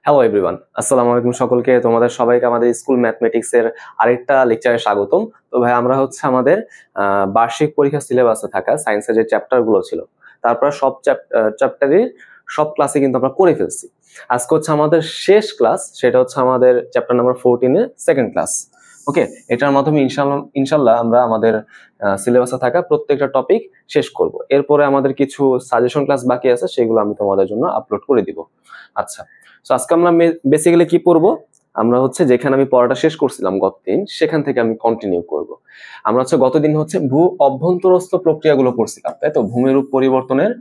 Hello everyone, আসসালামু আলাইকুম সকলকে। তোমাদের সবাইকে আমাদের স্কুল ম্যাথমেটিক্সের আরেকটা লেকচারে স্বাগতম। তো ভাই আমরা আমাদের বার্ষিক পরীক্ষা সিলেবাসে থাকা সায়েন্সের যে চ্যাপ্টারগুলো ছিল তারপর সব চ্যাপ্টারের সব ক্লাসে কিন্তু আমরা করে ফেলছি। আজকে আমাদের শেষ ক্লাস, সেটা আমাদের চ্যাপ্টার নাম্বার 14 এর সেকেন্ড ক্লাস। ওকে, এটার মাধ্যমে ইনশাল্লাহ আমরা আমাদের সিলেবাসে থাকা প্রত্যেকটা টপিক শেষ করব। এরপরে আমাদের কিছু সাজেশন ক্লাস বাকি আছে, সেগুলো আমি তোমাদের জন্য আপলোড করে দিব। আচ্ছা, তো আজকে আমরা বেসিক্যালি কি পড়বো, আমরা যেখানে আমি পড়াটা শেষ করছিলাম গতদিন, সেখান থেকে আমি কন্টিনিউ করব। আমরা গতদিন ভূ অভ্যন্তরস্থ প্রক্রিয়াগুলো পড়ছিলাম, তাই তো? ভূমিরূপ পরিবর্তনের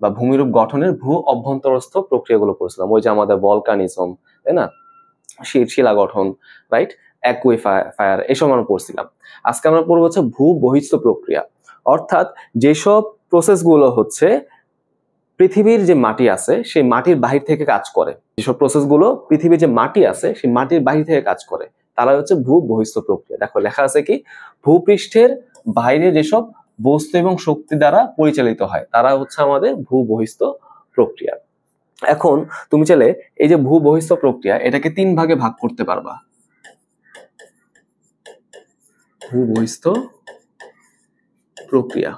বা ভূমিরূপ গঠনের ভূ অভ্যন্তরস্থ প্রক্রিয়াগুলো পড়ছিলাম। ওই যে আমাদের ভলকানিজম, তাই না, শিলা গঠন, রাইট, অ্যাকুইফায়ার, এসব আমরা পড়ছিলাম। আজকে আমরা পড়বো ভূ বহিস্থ প্রক্রিয়া, অর্থাৎ যেসব প্রসেসগুলো পৃথিবীর যে মাটি আছে সেই মাটির বাহির থেকে কাজ করে। যেসব প্রসেসগুলো পৃথিবীর যে মাটি আছে সেই মাটির বাহির থেকে কাজ করে তারা ভূ বহিস্থ প্রক্রিয়া। দেখো লেখা আছে কি, ভূপৃষ্ঠের বাইরে যেসব বস্তু এবং শক্তি দ্বারা পরিচালিত হয় তারা আমাদের ভূ বহিস্থ প্রক্রিয়া। এখন তুমি চাইলে এই যে ভূ বহিস্থ প্রক্রিয়া, এটাকে 3 ভাগে ভাগ করতে পারবা। ভূ বহিস্থ প্রক্রিয়া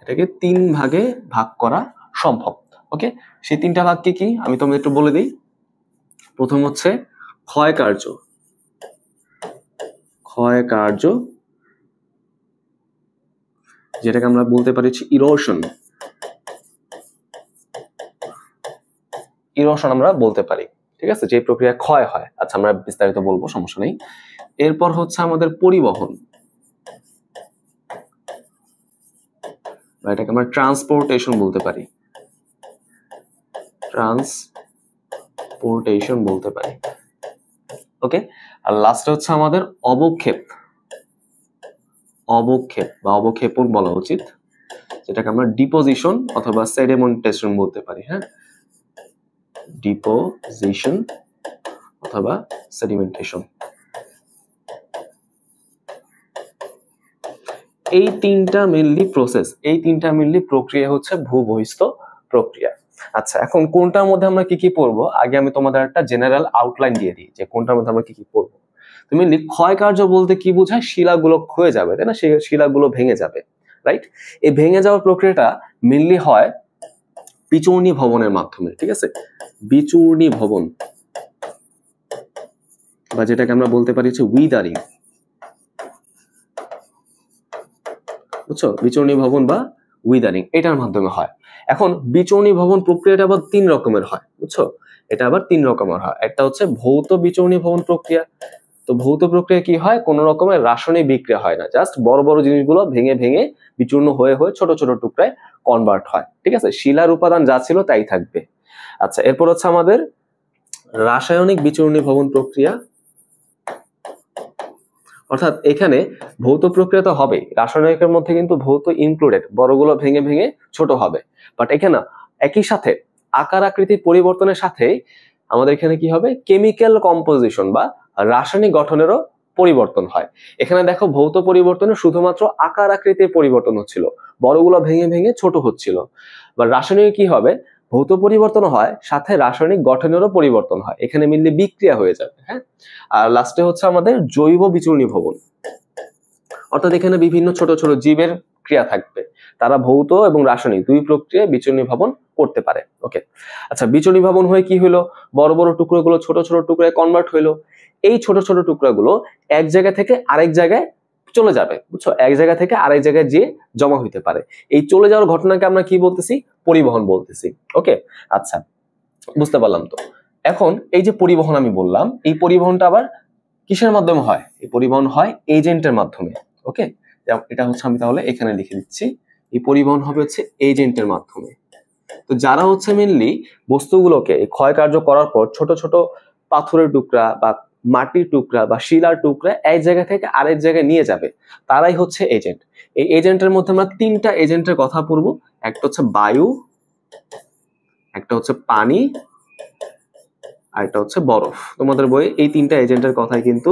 এটাকে 3 ভাগে ভাগ করা সম্ভব। ওকে, সেই 3টা ভাগ কি কি আমি তোমাদের একটু বলে দিই। প্রথম ক্ষয় কার্য, যেটাকে আমরা বলতে পারি ইরোশন আমরা বলতে পারি, ঠিক আছে, যে প্রক্রিয়া ক্ষয় হয়। আচ্ছা, আমরা বিস্তারিত বলবো, সমস্যা নেই। এরপর আমাদের পরিবহন, এটাকে আমরা ট্রান্সপোর্টেশন বলতে পারি, ওকে। আর লাস্টে আমাদের অবক্ষেপ বা অবক্ষেপণ বলা উচিত, যেটাকে আমরা ডিপোজিশন অথবা সেডিমেন্টেশন বলতে পারি। হ্যাঁ, ডিপোজিশন অথবা সেডিমেন্টেশন। এই 3টা মেইনলি প্রসেস, এই 3টা মেইনলি প্রক্রিয়া ভূ বহিস্থ প্রক্রিয়া। আচ্ছা, এখন কোনটার মধ্যে আমরা কি কি পড়বো, আগে আমি তোমাদের একটা জেনারেল আউটলাইন দিয়ে দিই যে কোনটার মধ্যে আমরা কি কি পড়বো। তুমি ক্ষয় কার্য বলতে কি বোঝায়? শিলাগুলো ক্ষয়ে যাবে, তাই না, সেই শিলাগুলো ভেঙে যাবে, রাইট। এই ভেঙে যাওয়ার প্রক্রিয়াটা মেইনলি হয় বিচূর্ণী ভবনের মাধ্যমে, ঠিক আছে। বিচূর্ণী ভবন বা যেটাকে আমরা বলতে পারি উইদারিং, বুঝছো? বিচূর্ণী ভবন বা উইদারিং এটার মাধ্যমে হয়। এখন বিচূর্ণী ভবন প্রক্রিয়াটা আবার 3 রকমের হয়, বুঝছো? এটা আবার 3 রকমের হয়। একটা ভৌত বিচূর্ণী ভবন প্রক্রিয়া। তো ভৌত প্রক্রিয়া কি হয়? কোন রকমের রাসায়নিক বিক্রিয়া হয় না, জাস্ট বড় বড় জিনিসগুলো ভেঙে ভেঙে বিচূর্ণ হয়ে হয়ে ছোট ছোট টুকরায় কনভার্ট হয়, ঠিক আছে। শিলার উপাদান যা ছিল তাই থাকবে। আচ্ছা, এরপর আমাদের রাসায়নিক বিচূর্ণী ভবন প্রক্রিয়া, অর্থাৎ এখানে ভৌত প্রক্রিয়া তো হবে, রাসায়নিকের মধ্যে কিন্তু ভৌত ইনক্লুডেড, বড়গুলো ভেঙে ভেঙে ছোট হবে। বাট এখানে একই সাথে আকার আকৃতির পরিবর্তনের সাথে আমাদের এখানে কি হবে, কেমিক্যাল কম্পোজিশন বা রাসায়নিক গঠনেরও পরিবর্তন হয়। এখানে দেখো, ভৌত পরিবর্তনে শুধুমাত্র আকার আকৃতির পরিবর্তন হচ্ছিল, বড়গুলো ভেঙে ভেঙে ছোট হচ্ছিল। বা রাসায়নিক কি হবে, ভৌত পরিবর্তন হয় সাথে রাসায়নিক গঠনেরও পরিবর্তন হয়, এখানে মিললে বিক্রিয়া হয়ে যাবে। হ্যাঁ, আর লাস্টে আমাদের জৈব বিচূর্ণী ভবন, অর্থাৎ এখানে বিভিন্ন ছোট ছোট জীবের ক্রিয়া থাকবে, তারা ভৌত এবং রাসায়নিক 2 প্রক্রিয়ায় বিচূর্ণী ভবন করতে পারে। ওকে, আচ্ছা, বিচূর্ণী ভবন হয়ে কি হলো, বড় বড় টুকরোগুলো ছোট ছোট টুকরায় কনভার্ট হইলো। এই ছোট ছোট টুকরাগুলো এক জায়গা থেকে আরেক জায়গায় চলে যাবে, বুঝছো? এক জায়গা থেকে আরেক জায়গায় গিয়ে জমা হইতে পারে। এই চলে যাওয়ার ঘটনাকে আমরা কি বলতেছি? পরিবহন বলতেছি। ওকে, আচ্ছা, বুঝতে পারলাম তো। এখন এই যে পরিবহন আমি বললাম, এই পরিবহনটা আবার কিসের মাধ্যমে হয়? এই পরিবহন হয় এজেন্টের মাধ্যমে। ওকে, এটা আমি তাহলে এখানে লিখে দিচ্ছি, এই পরিবহন হবে এজেন্টের মাধ্যমে। তো যারা মেইনলি বস্তুগুলোকে ক্ষয় কার্য করার পর ছোট ছোট পাথরের টুকরা বা মাটির টুকরা বা শিলার টুকরা এক জায়গা থেকে আরেক জায়গায় নিয়ে যাবে, তারাই এজেন্ট। এই এজেন্টের মধ্যে আমরা 3টা এজেন্টের কথা পড়বো। একটা বায়ু, একটা পানি, আর এটা বরফ। তোমাদের বইয়ে এই 3টা এজেন্টের কথাই কিন্তু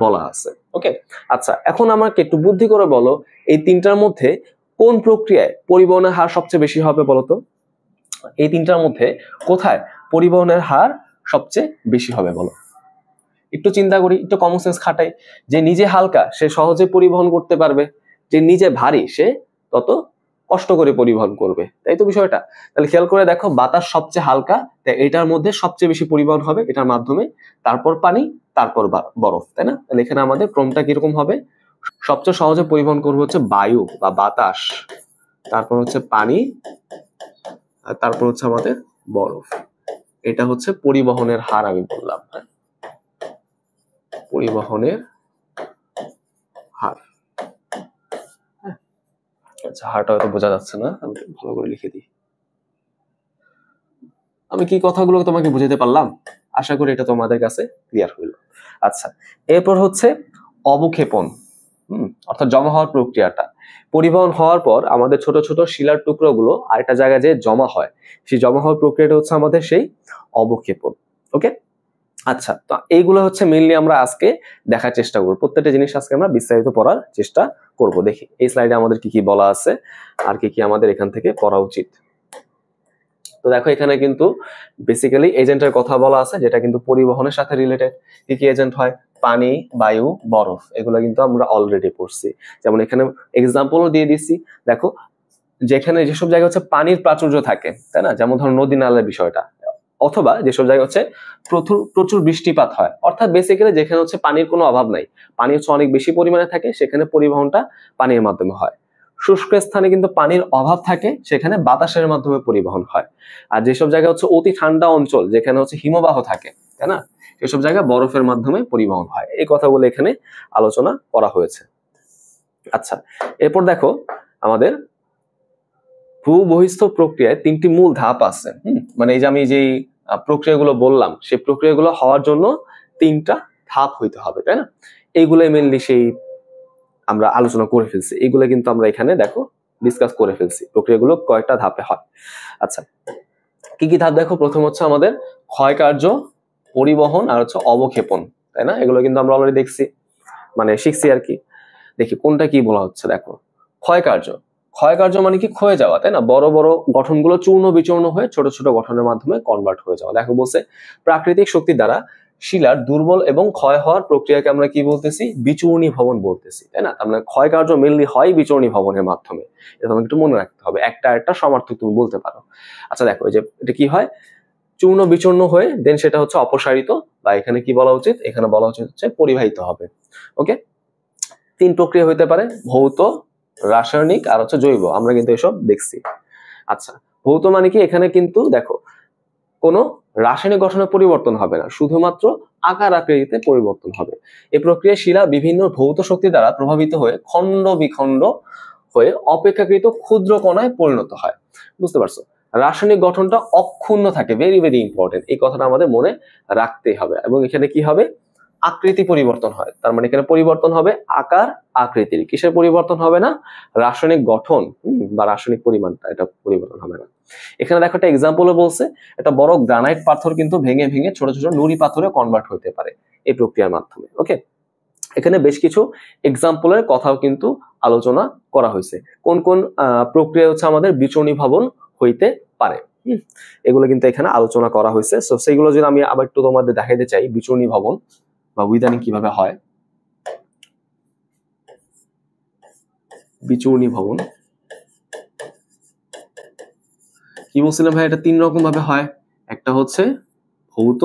বলা আছে। ওকে, আচ্ছা, এখন আমাকে একটু বুদ্ধি করে বলো, এই 3টার মধ্যে কোন প্রক্রিয়ায় পরিবহনের হার সবচেয়ে বেশি হবে বলতো? এই তিনটার মধ্যে কোথায় পরিবহনের হার সবচেয়ে বেশি হবে বলো? একটু চিন্তা করি, একটু কমন সেন্স খাটাই। যে নিজে হালকা সে সহজে পরিবহন করতে পারবে, যে নিজে ভারী সে তত কষ্ট করে পরিবহন করবে, তাই তো বিষয়টা। তাহলে খেয়াল করে দেখো, বাতাস সবচেয়ে হালকা, তাই এটার মধ্যে সবচেয়ে বেশি পরিবহন হবে এটার মাধ্যমে, তারপর পানি, তারপর বরফ, তাই না? তাহলে এখানে আমাদের ক্রমটা কিরকম হবে? সবচেয়ে সহজে পরিবহন করবে হচ্ছে বায়ু বা বাতাস, তারপর হচ্ছে পানি, আর তারপর হচ্ছে আমাদের বরফ। এটা হচ্ছে পরিবহনের হার আমি বললাম, হ্যাঁ, পরিবহনের হার। আচ্ছা, হারটা হয়তো বোঝা যাচ্ছে না, আমি ভালো করে লিখে দিই। আমি কি কথাগুলো তোমাকে বুঝাতে পারলাম? আশা করি এটা তোমাদের কাছে ক্লিয়ার হইল। আচ্ছা, এরপর হচ্ছে অবক্ষেপণ, অর্থাৎ জমা হওয়ার প্রক্রিয়াটা। পরিবহন হওয়ার পর আমাদের ছোট ছোট শিলার টুকরোগুলো আরেকটা জায়গায় যে জমা হয়, সেই জমা হওয়ার প্রক্রিয়াটা হচ্ছে আমাদের সেই অবক্ষেপণ। ওকে, আচ্ছা, তো এইগুলো হচ্ছে মেইনলি আমরা আজকে দেখার চেষ্টা করবো। প্রত্যেকটা জিনিস আজকে আমরা বিস্তারিত পড়ার চেষ্টা করব। দেখি এই স্লাইডে আমাদের কি কি বলা আছে আর কি কি আমাদের এখান থেকে পড়া উচিত। তো দেখো, এখানে কিন্তু বেসিক্যালি এজেন্টের কথা বলা আছে, যেটা কিন্তু পরিবহনের সাথে রিলেটেড। কি কি এজেন্ট হয়? পানি, বায়ু, বরফ, এগুলো কিন্তু আমরা অলরেডি পড়ছি। যেমন এখানে এক্সাম্পলও দিয়ে দিচ্ছি। দেখো, যেখানে যেসব জায়গায় হচ্ছে পানির প্রাচুর্য থাকে, তাই না, যেমন ধরো নদী নালার বিষয়টা, অথবা যেসব জায়গায় হচ্ছে প্রচুর বৃষ্টিপাত হয়, অর্থাৎ বেসিক্যালি যেখানে হচ্ছে পানির কোনো অভাব নাই, পানি হচ্ছে অনেক বেশি পরিমাণে থাকে, সেখানে পরিবহনটা পানির মাধ্যমে হয়। শুষ্ক স্থানে কিন্তু পানির অভাব থাকে, সেখানে বাতাসের মাধ্যমে পরিবহন হয়। আর যেসব জায়গায় হচ্ছে অতি ঠান্ডা অঞ্চল, যেখানে হচ্ছে হিমবাহ থাকে, তাই না, সেসব জায়গায় বরফের মাধ্যমে পরিবহন হয়। এই কথাগুলো এখানে আলোচনা করা হয়েছে। আচ্ছা, এরপর দেখো, আমাদের ভূবহিস্থ প্রক্রিয়ায় তিনটি মূল ধাপ আছে। মানে এই যে আমি যেই প্রক্রিয়াগুলো বললাম, সেই প্রক্রিয়াগুলো হওয়ার জন্য তিনটা ধাপ হইতে হবে, তাই না? এইগুলোই মেনলি সেই আমরা আলোচনা করে ফেলছি। এইগুলো কিন্তু আমরা এখানে দেখো ডিসকাস করে ফেলছি, প্রক্রিয়াগুলো কয়েকটা ধাপে হয়। আচ্ছা, কি কি ধাপ দেখো? প্রথম হচ্ছে আমাদের ক্ষয় কার্য, পরিবহন, আর হচ্ছে অবক্ষেপণ, তাই না? এগুলো কিন্তু আমরা অলরেডি দেখছি, মানে শিখছি আর কি। দেখি কোনটা কি বলা হচ্ছে। দেখো, ক্ষয় কার্য। ক্ষয় কার্য মানে কি? ক্ষয়ে যাওয়া, তাই না? বড় বড় গঠনগুলো চূর্ণ বিচূর্ণ হয়ে ছোট ছোট গঠনের মাধ্যমে কনভার্ট হয়ে যাওয়া। দেখো বলছে, প্রাকৃতিক শক্তি দ্বারা শিলার দুর্বল এবং ক্ষয় হওয়ার প্রক্রিয়াকে আমরা কি বলতেছি? বিচূর্ণী ভবন বলতেছি, তাই না? তার মানে ক্ষয় কার্য মেনলি হয় বিচূর্ণী ভবনের মাধ্যমে। এটা তোমাকে একটু মনে রাখতে হবে, একটা সমার্থক তুমি বলতে পারো। আচ্ছা দেখো, এই যে এটা কি হয়? চূর্ণ বিচূর্ণ হয়ে দেন সেটা হচ্ছে অপসারিত, বা এখানে কি বলা উচিত? এখানে বলা উচিত হচ্ছে পরিবাহিত হবে। ওকে, তিন প্রক্রিয়া হইতে পারে, ভৌত, রাসায়নিক, আর হচ্ছে জৈব। আমরা কিন্তু এসব দেখছি। আচ্ছা, ভৌত মানে কি? এখানে কিন্তু দেখো কোনো রাসায়নিক গঠনের পরিবর্তন হবে না, শুধুমাত্র আকার আকৃতিতে পরিবর্তন হবে। এই প্রক্রিয়ায় শিলা বিভিন্ন ভৌত শক্তি দ্বারা প্রভাবিত হয়ে খণ্ড বিখণ্ড হয়ে অপেক্ষাকৃত ক্ষুদ্র কণায় পরিণত হয়। বুঝতে পারছো? রাসায়নিক গঠনটা অক্ষুণ্ণ থাকে, ভেরি ভেরি ইম্পর্টেন্ট। এই কথাটা আমাদের মনে রাখতেই হবে। এবং এখানে কি হবে? আকৃতি পরিবর্তন হয়। তার মানে এখানে পরিবর্তন হবে আকার আকৃতির। কিসের পরিবর্তন হবে না? রাসায়নিক গঠন বা রাসায়নিক পরিমাণটা, এটা পরিবর্তন হবে না। এখানে দেখো একটা এক্সাম্পলও বলছে, একটা বড় গ্রানাইট পাথর কিন্তু ভেঙে ভেঙে ছোট ছোট নুড়ি পাথরে কনভার্ট হতে পারে এই প্রক্রিয়ার মাধ্যমে। ওকে, এখানে বেশ কিছু এক্সাম্পলের কথাও কিন্তু আলোচনা করা হয়েছে। কোন কোন প্রক্রিয়া হচ্ছে আমাদের বিচূর্ণী ভবন হইতে পারে, এগুলো কিন্তু এখানে আলোচনা করা হয়েছে। সো সেইগুলো যদি আমি আবার একটু তোমাদের দেখাইতে চাই, বিচূর্ণী ভবন বা উইদানিং কিভাবে হয়। বিচূর্ণী ভবন কি বলছিলাম ভাই? এটা তিন রকম ভাবে হয়। একটা হচ্ছে ভৌত,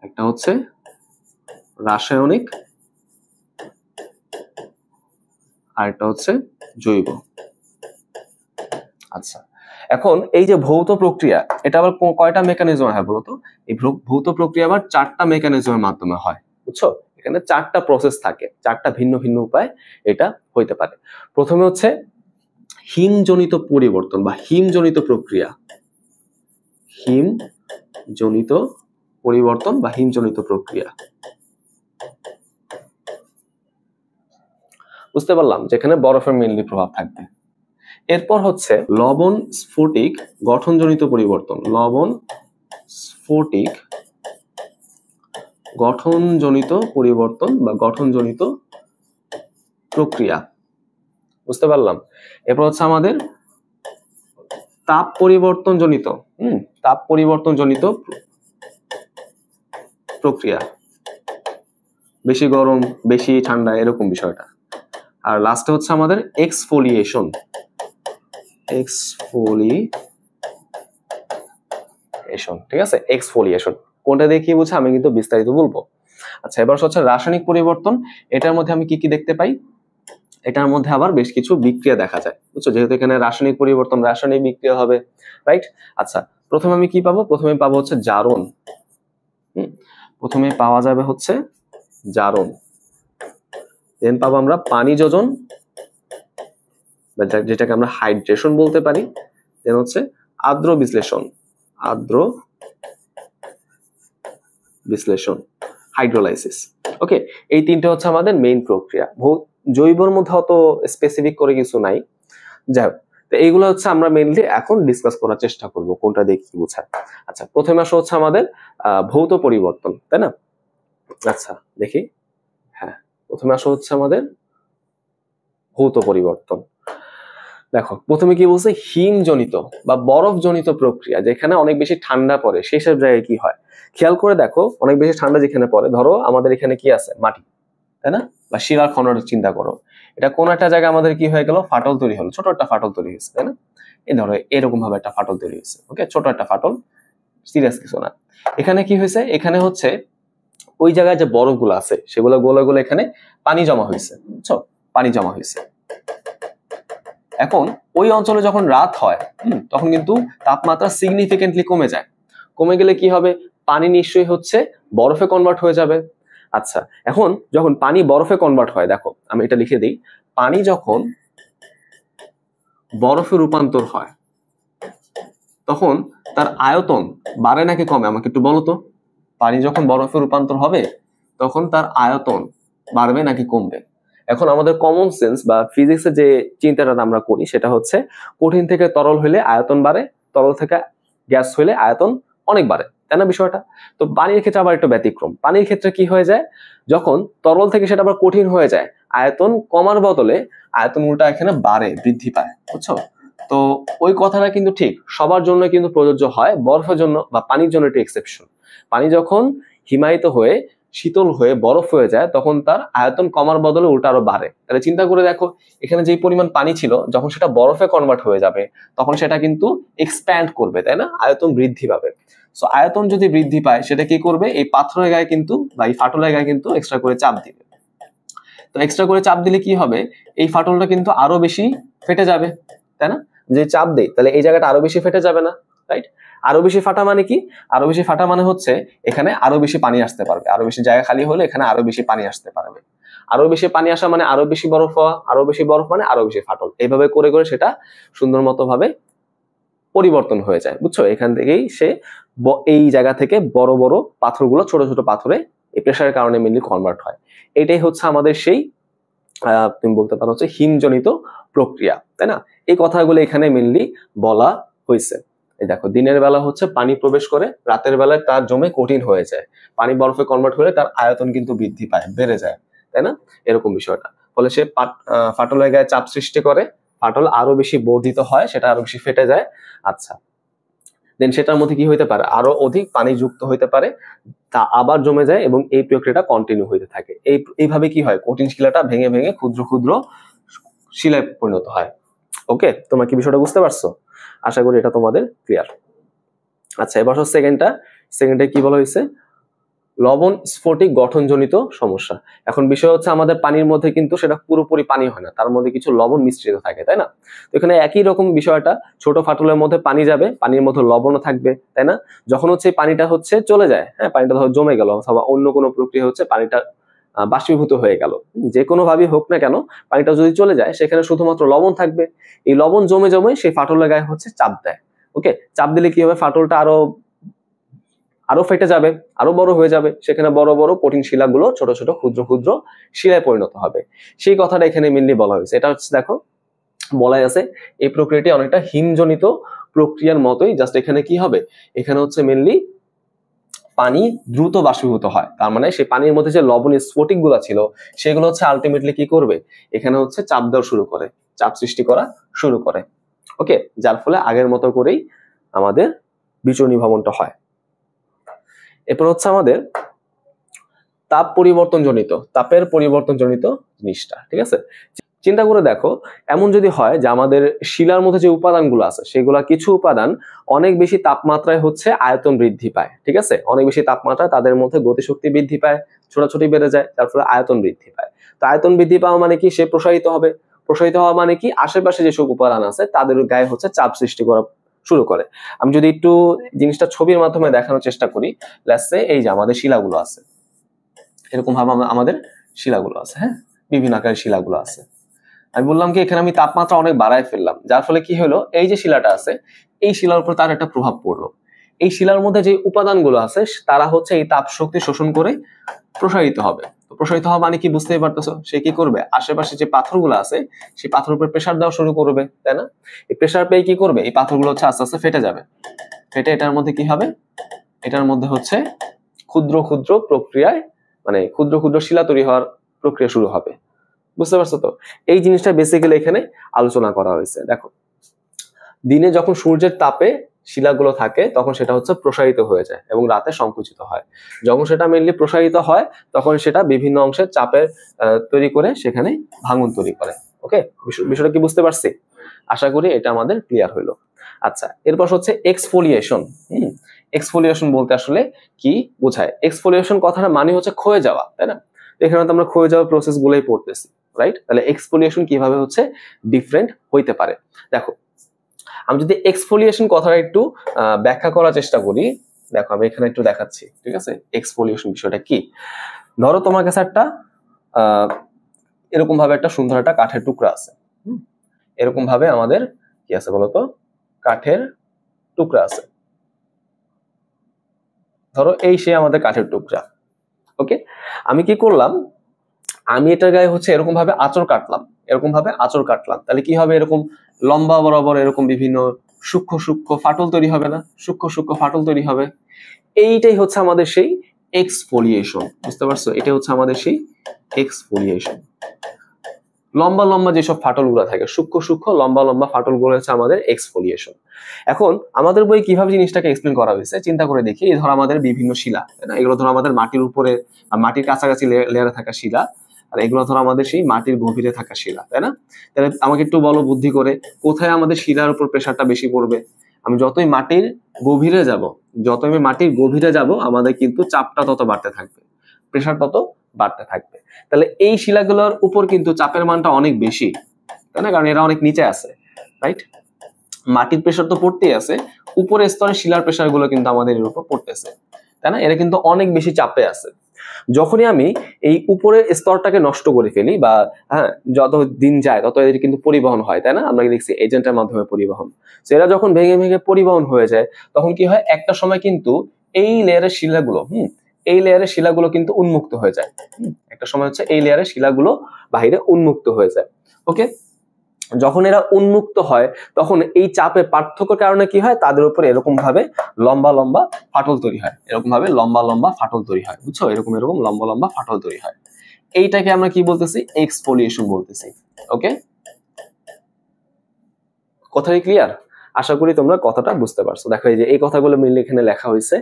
একটা হচ্ছে রাসায়নিক, আর একটা হচ্ছে জৈব। আচ্ছা, এখন এই যে ভৌত প্রক্রিয়া, এটা আবার কয়টা মেকানিজম হয় বলতো? এই ভৌত প্রক্রিয়া আবার চারটা মেকানিজমের মাধ্যমে হয়, বুঝছো? এখানে চারটা প্রসেস থাকে, চারটা ভিন্ন ভিন্ন উপায় এটা হইতে পারে। প্রথমে হচ্ছে হিমজনিত পরিবর্তন বা হিমজনিত প্রক্রিয়া। হিমজনিত পরিবর্তন বা হিমজনিত প্রক্রিয়া, বুঝতে পারলাম, যেখানে বরফের মেইনলি প্রভাব থাকবে। এরপর হচ্ছে লবণ স্ফটিক গঠনজনিত পরিবর্তন। লবণ স্ফটিক গঠনজনিত পরিবর্তন বা গঠনজনিত প্রক্রিয়া, বুঝতে পারলাম। এরপর হচ্ছে আমাদের তাপ পরিবর্তন জনিত তাপ পরিবর্তন জনিত প্রক্রিয়া, বেশি গরম বেশি ঠান্ডা এরকম বিষয়টা। আর লাস্টে হচ্ছে আমাদের এক্সফোলিয়েশন, ঠিক আছে, এক্সফোলিয়েশন কোনটা দিয়ে কি বোঝা আমি কিন্তু বিস্তারিত বলবো। আচ্ছা, এবার হচ্ছে রাসায়নিক পরিবর্তন। এটার মধ্যে আমি কি কি দেখতে পাই? এটার মধ্যে আবার বেশ কিছু বিক্রিয়া দেখা যায়, বুঝছো, যেহেতু এখানে রাসায়নিক পরিবর্তন রাসায়নিক বিক্রিয়া হবে, রাইট। আচ্ছা, প্রথমে আমি কি পাবো? প্রথমে পাবো হচ্ছে জারণ। প্রথমে পাওয়া যাবে হচ্ছে জারণ, দেন পাবো আমরা পানি যোজন, যেটাকে আমরা হাইড্রেশন বলতে পারি। দেন হচ্ছে আর্দ্র বিশ্লেষণ, হাইড্রোলাইসিস। ওকে, এই তিনটে হচ্ছে আমাদের মেইন প্রক্রিয়া। জৈবর মধ্যে অত স্পেসিফিক করে কিছু নাই, যাই হোক। তো এইগুলো হচ্ছে আমরা মেইনলি এখন ডিসকাস করার চেষ্টা করব কোনটা দিয়ে কি বোঝায়। আচ্ছা, প্রথমে আসা হচ্ছে আমাদের ভৌত পরিবর্তন, তাই না? আচ্ছা দেখি, হ্যাঁ, প্রথমে আসা হচ্ছে আমাদের ভৌত পরিবর্তন। দেখো প্রথমে কি বলছে, হিমজনিত বা বরফজনিত প্রক্রিয়া, যেখানে অনেক বেশি ঠান্ডা পড়ে সেই সব জায়গায় কি হয় খেয়াল করে দেখো। অনেক বেশি ঠান্ডা যেখানে পড়ে, ধরো আমাদের এখানে কি আছে, মাটি, তাই না, বা শিলার খননের চিন্তা করো, এটা কোন একটা জায়গায় আমাদের কি হয়ে গেল, ফাটল তৈরি হলো, ছোট একটা ফাটল তৈরি হয়েছে, তাই না? এই ধরো এরকম ভাবে একটা ফাটল তৈরি হয়েছে, ওকে, ছোট একটা ফাটল, সিরিয়াস কিছু না। এখানে কি হয়েছে, এখানে হচ্ছে ওই জায়গায় যে বরফগুলো আছে সেগুলো গলে গলে এখানে পানি জমা হয়েছে, বুঝছো, পানি জমা হয়েছে। এখন ওই অঞ্চলে যখন রাত হয় তখন কিন্তু তাপমাত্রা সিগনিফিকেন্টলি কমে যায়। কমে গেলে কি হবে, পানি নিশ্চয়ই হচ্ছে বরফে কনভার্ট হয়ে যাবে। আচ্ছা, এখন যখন পানি বরফে কনভার্ট হয়, দেখো আমি এটা লিখে দিই, পানি যখন বরফে রূপান্তর হয় তখন তার আয়তন বাড়ে নাকি কমে, আমাকে একটু বলো তো। পানি যখন বরফে রূপান্তর হবে তখন তার আয়তন বাড়বে নাকি কমবে? এখন আমাদের কমন সেন্স বা ফিজিক্সের যে চিন্তাটা আমরা করি সেটা হচ্ছে, কঠিন থেকে তরল হইলে আয়তন বাড়ে, তরল থেকে গ্যাস হইলে আয়তন অনেক বাড়ে, তাই না বিষয়টা? তো পানির ক্ষেত্রে আবার একটু ব্যতিক্রম। পানির ক্ষেত্রে কি হয়ে যায়, যখন তরল থেকে সেটা আবার কঠিন হয়ে যায়, আয়তন কমার বদলে আয়তন উল্টা এখানে বাড়ে, বৃদ্ধি পায়, বুঝছো? তো ওই কথাটা কিন্তু ঠিক সবার জন্য কিন্তু প্রযোজ্য হয়, বরফের জন্য বা পানির জন্য এটা এক্সেপশন। পানি যখন হিমায়িত হয়ে শীতল হয়ে বরফ হয়ে যায় তখন তার আয়তন কমার বদলে উল্টা আরো বাড়ে। তাহলে চিন্তা করে দেখো, এখানে যে পরিমাণ পানি ছিল যখন সেটা বরফে কনভার্ট হয়ে যাবে তখন সেটা কিন্তু এক্সপ্যান্ড করবে, তাই না, আয়তন বৃদ্ধি পাবে। সো আয়তন যদি বৃদ্ধি পায় সেটা কি করবে, এই পাথরের গায়ে কিন্তু বা এই ফাটলের গায়ে কিন্তু এক্সট্রা করে চাপ দিবে। তো এক্সট্রা করে চাপ দিলে কি হবে, এই ফাটলটা কিন্তু আরো বেশি ফেটে যাবে, তাই না? যে চাপ দেয় তাহলে এই জায়গাটা আরো বেশি ফেটে যাবে না, রাইট? আরো বেশি ফাটা মানে কি, আরো বেশি ফাটা মানে হচ্ছে এখানে আরো বেশি পানি আসতে পারবে, আরো বেশি জায়গা খালি হলে এখানে আরো বেশি পানি আসতে পারবে। আরো বেশি পানি আসা মানে আরো বেশি বরফ হওয়া, আরো বেশি বরফ মানে আরো বেশি ফাটল, এইভাবে করে করে সেটা সুন্দর মতো ভাবে পরিবর্তন হয়ে যায়, বুঝছো? এখান থেকেই সে এই জায়গা থেকে বড় বড় পাথরগুলো ছোট ছোট পাথরে এই প্রেশারের কারণে মেনলি কনভার্ট হয়। এটাই হচ্ছে আমাদের সেই তুমি বলতে পারো হচ্ছে হিমজনিত প্রক্রিয়া, তাই না? এই কথাগুলো এখানে মেনলি বলা হয়েছে। এই দেখো, দিনের বেলা হচ্ছে পানি প্রবেশ করে, রাতের বেলায় তার জমে কঠিন হয়ে যায়, পানি বরফে কনভার্ট হলে তার আয়তন কিন্তু বৃদ্ধি পায়, বেড়ে যায়, তাই না? এরকম বিষয়টা। ফলে সে ফাটলের গায়ে চাপ সৃষ্টি করে, ফাটল আরো বেশি বর্ধিত হয়, সেটা আরো বেশি ফেটে যায়। আচ্ছা, দেন সেটার মধ্যে কি হইতে পারে, আরো অধিক পানি যুক্ত হইতে পারে, তা আবার জমে যায় এবং এই প্রক্রিয়াটা কন্টিনিউ হইতে থাকে। এইভাবে কি হয়, কঠিন শিলাটা ভেঙে ভেঙে ক্ষুদ্র ক্ষুদ্র শিলায় পরিণত হয়। ওকে, তোমরা কি বিষয়টা বুঝতে পারছো? আশা করি এটা তোমাদের ক্লিয়ার। আচ্ছা, এবার সেকেন্ডে কি বলা হয়েছে, লবণ স্ফটিক গঠনজনিত সমস্যা। এখন বিষয় হচ্ছে আমাদের পানির মধ্যে কিন্তু সেটা পুরোপুরি পানি হয় না, তার মধ্যে কিছু লবণ মিশ্রিত থাকে, তাই না? তো এখানে একই রকম বিষয়টা, ছোট ফাটলের মধ্যে পানি যাবে, পানির মধ্যে লবণও থাকবে, তাই না? যখন হচ্ছে পানিটা হচ্ছে চলে যায়, হ্যাঁ, পানিটা ধরো জমে গেল অথবা অন্য কোনো প্রক্রিয়া হচ্ছে পানিটা বাষ্পীভূত হয়ে গেল, যে কোনো ভাবেই হোক না কেন পানিটা যদি চলে যায় সেখানে শুধুমাত্র লবণ থাকবে। এই লবণ জমে জমে সেই ফাটলের গায়ে হচ্ছে চাপ দেয়। ওকে, চাপ দিলে কি হবে, ফাটলটা আরো ফেটে যাবে, আরো বড় হয়ে যাবে, সেখানে বড় বড় কঠিন শিলাগুলো ছোট ছোট ক্ষুদ্র ক্ষুদ্র শিলায় পরিণত হবে। সেই কথাটা এখানে মেনলি বলা হয়েছে। এটা হচ্ছে দেখো বলাই আছে এই প্রক্রিয়াটি অনেকটা হিমজনিত প্রক্রিয়ার মতোই, জাস্ট এখানে কি হবে, এখানে হচ্ছে মেনলি পানি দ্রুত বাষ্পীভূত হয়, তার মানে সেই পানির মধ্যে যে লবণের স্ফটিক গুলা ছিল সেগুলো হচ্ছে আলটিমেটলি কি করবে, এখানে হচ্ছে চাপ দেওয়া শুরু করে, চাপ সৃষ্টি করা শুরু করে। ওকে, যার ফলে আগের মতো করেই আমাদের বিচরণী ভবনটা হয়। এরপর হচ্ছে আমাদের তাপের পরিবর্তনজনিত জিনিসটা, ঠিক আছে। চিন্তা করে দেখো, এমন যদি হয় যে আমাদের শিলার মধ্যে যে উপাদানগুলো আছে সেগুলা কিছু উপাদান অনেক বেশি তাপমাত্রায় হচ্ছে আয়তন বৃদ্ধি পায়, ঠিক আছে, অনেক বেশি তাপমাত্রায় তাদের মধ্যে গতিশক্তি বৃদ্ধি পায়, ছোটাছুটি বেড়ে যায়, যার ফলে আয়তন বৃদ্ধি পায়। তো আয়তন বৃদ্ধি পাওয়া মানে কি, সে প্রসারিত হবে। প্রসারিত হওয়া মানে কি, আশেপাশে যেসব উপাদান আছে তাদের গায়ে হচ্ছে চাপ সৃষ্টি করা শুরু করে। আমি যদি একটু জিনিসটা ছবির মাধ্যমে দেখানোর চেষ্টা করি, লেটস সে এই যে আমাদের শিলাগুলো আছে, এরকম ভাবে আমাদের শিলাগুলো আছে, হ্যাঁ, বিভিন্ন আকারের শিলাগুলো আছে। আমি বললাম কি এখানে আমি তাপমাত্রা অনেক বাড়ায় ফেললাম, যার ফলে কি হলো, এই যে শিলাটা আছে এই শিলার উপর তার একটা প্রভাব পড়লো। এই শিলার মধ্যে যে উপাদানগুলো আছে তারা হচ্ছে এই তাপ শক্তি শোষণ করে প্রসারিত হবে। তো প্রসারিত হওয়া মানে কি বুঝতেই পারতেছো, সে কি করবে, আশেপাশে যে পাথরগুলো আছে সেই পাথর উপর প্রেসার দেওয়া শুরু করবে, তাই না। এই প্রেসার পেয়ে কি করবে, এই পাথরগুলো হচ্ছে আস্তে আস্তে ফেটে যাবে। ফেটে এটার মধ্যে কি হবে, এটার মধ্যে হচ্ছে ক্ষুদ্র ক্ষুদ্র প্রক্রিয়ায় মানে ক্ষুদ্র ক্ষুদ্র শিলা তৈরি হওয়ার প্রক্রিয়া শুরু হবে। বুঝতে পারছো তো, এই জিনিসটা বেসিক্যালি এখানে আলোচনা করা হয়েছে। দেখো, দিনে যখন সূর্যের তাপে শিলাগুলো থাকে তখন সেটা হচ্ছে প্রসারিত হয়ে যায় এবং রাতে সংকুচিত হয়। যখন সেটা মেইনলি প্রসারিত হয় তখন সেটা বিভিন্ন অংশে চাপের তৈরি করে সেখানে ভাঙন তৈরি করে। ওকে, বিষয়টা কি বুঝতে পারছি? আশা করি এটা আমাদের ক্লিয়ার হইলো। আচ্ছা, এরপর হচ্ছে এক্সফোলিয়েশন। এক্সফোলিয়েশন বলতে আসলে কি বোঝায়? এক্সফোলিয়েশন কথাটা মানে হচ্ছে ক্ষয়ে যাওয়া, তাই না। এখানে তো আমরা ক্ষয়ে যাওয়ার প্রসেস গুলোই পড়তেছি, রাইট। তাহলে এক্সফোলিয়েশন কিভাবে হচ্ছে ডিফারেন্ট হইতে পারে, দেখো আমি যদি এক্সফোলিয়েশন কথাটা একটু ব্যাখ্যা করার চেষ্টা করি, দেখো আমি এখানে একটু দেখাচ্ছি, ঠিক আছে। এক্সফোলিয়েশন বিষয়টা কি, ধরো তোমার কাছে একটা এরকম ভাবে একটা সুন্দর একটা কাঠের টুকরা আছে, এরকম ভাবে আমাদের কি আছে বলতো, কাঠের টুকরা আছে। ধরো এই সে আমাদের কাঠের টুকরা। ওকে, আমি কি করলাম, আমি এটার গায়ে হচ্ছে এরকম ভাবে আঁচড় কাটলাম, তাহলে কি হবে, এরকম লম্বা বরাবর এরকম বিভিন্ন সূক্ষ্ম সূক্ষ্ম ফাটল তৈরি হবে না, সূক্ষ্ম সূক্ষ্ম ফাটল তৈরি হবে। এইটাই হচ্ছে আমাদের সেই এক্সফোলিয়েশন, বুঝতে পারছো, এটা হচ্ছে আমাদের সেই এক্সফোলিয়েশন। লম্বা লম্বা যেসব ফাটলগুলো থাকে, সূক্ষ্ম সূক্ষ্ম লম্বা লম্বা ফাটলগুলো হচ্ছে আমাদের এক্সফোলিয়েশন। এখন আমাদের বই কিভাবে জিনিসটাকে এক্সপ্লেন করা হয়েছে চিন্তা করে দেখি, এই ধরো আমাদের বিভিন্ন শিলা, তাই না, এগুলো ধরো আমাদের মাটির উপরে মাটির কাছাকাছি লেয়ারে থাকা শিলা, আর এগুলো ধরো আমাদের সেই মাটির গভীরে থাকা শিলা, তাই না। তাহলে আমাকে একটু বলো বুদ্ধি করে, কোথায় আমাদের শিলার উপর প্রেসারটা বেশি পড়বে? আমি যতই মাটির গভীরে যাব আমাদের কিন্তু চাপটা তত বাড়তে থাকবে, প্রেসার তত বাড়তে থাকবে। তাহলে এই শিলাগুলোর উপর কিন্তু চাপের মানটা অনেক বেশি, তাই না, কারণ এরা অনেক নিচে আছে, রাইট। মাটির প্রেসার তো পড়তেই আছে, উপরের স্তরে শিলার প্রেসার গুলো কিন্তু আমাদের এর উপর পড়তেছে, তাই না, এরা কিন্তু অনেক বেশি চাপে আছে। যখনই আমি এই উপরের স্তরটাকে নষ্ট করে ফেলি বা হ্যাঁ যত দিন যায় তত এদের কিন্তু পরিবহন হয়, তাই না, আমরা দেখছি এজেন্টের মাধ্যমে পরিবহন। এরা যখন ভেঙে ভেঙে পরিবহন হয়ে যায় তখন কি হয়, একটা সময় কিন্তু এই লেয়ারের শিলাগুলো কিন্তু উন্মুক্ত হয়ে যায়। একটা সময় হচ্ছে এই লেয়ারের শিলাগুলো বাহিরে উন্মুক্ত হয়ে যায়। ওকে, যখন এরা উন্মুক্ত হয় তখন এই চাপের পার্থক্যের কারণে কি হয়, তাদের উপর এরকম ভাবে লম্বা লম্বা ফাটল তৈরি হয়, বুঝছো, এরকম লম্বা লম্বা ফাটল তৈরি হয়। এইটাকে আমরা কি বলতেছি, এক্সফোলিয়েশন বলতেছি। ওকে, কথাই ক্লিয়ার? আশা করি তোমরা কথাটা বুঝতে পারছো। দেখো এই যে এই কথাগুলো মিলে এখানে লেখা হয়েছে।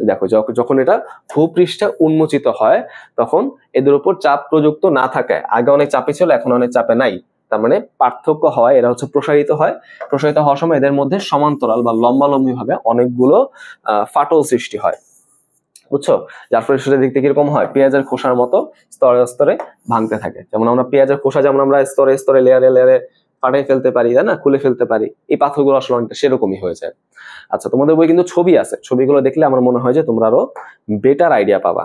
দেখো যখন এটা ভূপৃষ্ঠে উন্মোচিত হয় তখন এদের উপর চাপ প্রযুক্ত না থাকায়, আগে অনেক চাপে ছিল এখন অনেক চাপে নাই, তার মানে পার্থক্য হয়, এরা হচ্ছে প্রসারিত হওয়ার সময় এদের মধ্যে সমান্তরাল বা লম্বালম্বি ভাবে অনেকগুলো ফাটল সৃষ্টি হয়, বুঝছো, যার ফলে সেটা দেখতে কিরকম হয়, পেঁয়াজের খোসার মতো স্তরে স্তরে ভাঙতে থাকে। যেমন আমরা পেঁয়াজের খোসা যেমন আমরা স্তরে স্তরে লেয়ারে লেয়ারে ফাটাই ফেলতে পারি, তাই না, খুলে ফেলতে পারি, এই পাথরগুলো আসলে অনেকটা সেরকমই হয়ে যায়। আচ্ছা, তোমাদের বই কিন্তু ছবি আছে, ছবিগুলো দেখলে আমার মনে হয় যে তোমরা আরো বেটার আইডিয়া পাবা।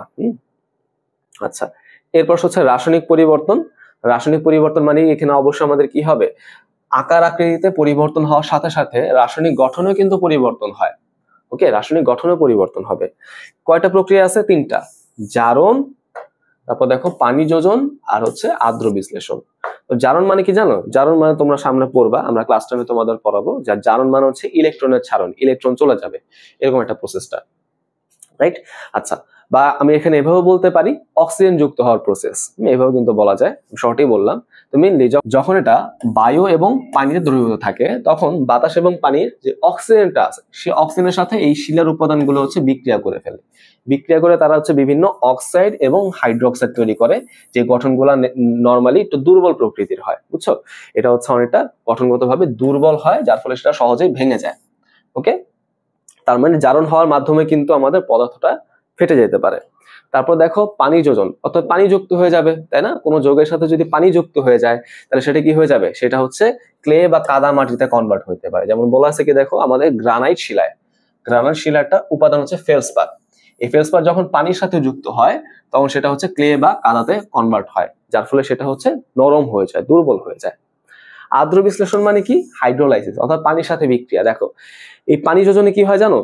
আচ্ছা, এরপর হচ্ছে রাসায়নিক পরিবর্তন মানে এখানে অবশ্যই আমাদের কি হবে, আকার আকৃতিতে পরিবর্তন হওয়ার সাথে সাথে রাসায়নিক গঠনেও কিন্তু পরিবর্তন হয়। ওকে, রাসায়নিক গঠনে পরিবর্তন হবে। কয়টা প্রক্রিয়া আছে? 3টা, জারণ, তারপর দেখো পানি যোজন, আর হচ্ছে আর্দ্র বিশ্লেষণ। তো জারণ মানে কি জানো? জারণ মানে তোমরা সামনে পড়বা, আমরা ক্লাস টাইমে তোমাদের পড়াবো। যার জারণ মানে হচ্ছে ইলেকট্রনের ছাড়ন, ইলেকট্রন চলে যাবে, এরকম একটা প্রসেসটা, রাইট। আচ্ছা, বা আমি এখানে এভাবে বলতে পারি অক্সিজেন যুক্ত হওয়ার প্রসেস, এভাবে কিন্তু বলা যায়, শর্টই বললাম। তো মেইনলি যখন এটা বায়ু এবং পানিতে দ্রবীভূত থাকে তখন বাতাস এবং পানির যে অক্সিজেনটা আছে সেই অক্সিজেনের সাথে এই শিলার উপাদানগুলো হচ্ছে বিক্রিয়া করে ফেলে। বিক্রিয়া করে তারা হচ্ছে বিভিন্ন অক্সাইড এবং হাইড্রোক্সাইড তৈরি করে, যে গঠনগুলা নরমালি একটু দুর্বল প্রকৃতির হয়, বুঝছো? এটা হচ্ছে অনেকটা গঠনগতভাবে দুর্বল হয়, যার ফলে সেটা সহজেই ভেঙে যায়। ওকে, তার মানে জারণ হওয়ার মাধ্যমে কিন্তু আমাদের পদার্থটা ফেটে যেতে পারে। তারপর দেখো পানি যোজন, অর্থাৎ পানি যুক্ত হয়ে যাবে, তাই না? কোনো যৌগের সাথে যদি পানি যুক্ত হয়ে যায় তাহলে সেটা কি হয়ে যাবে? সেটা হচ্ছে ক্লে বা কাদা মাটিতে কনভার্ট হতে পারে। যেমন বলা আছে কি, দেখো আমাদের গ্রানাইট শিলায়, গ্রানাইট শিলার একটা উপাদান হচ্ছে ফেলসপার। এই ফেলসপার যখন পানির সাথে যুক্ত হয় তখন সেটা হচ্ছে ক্লে বা কাদাতে কনভার্ট হয়, যার ফলে সেটা হচ্ছে নরম হয়ে যায়, দুর্বল হয়ে যায়। আর্দ্র বিশ্লেষণ মানে কি? হাইড্রোলাইসিস, অর্থাৎ পানির সাথে বিক্রিয়া। দেখো এই পানি যোজনে কি হয় জানো?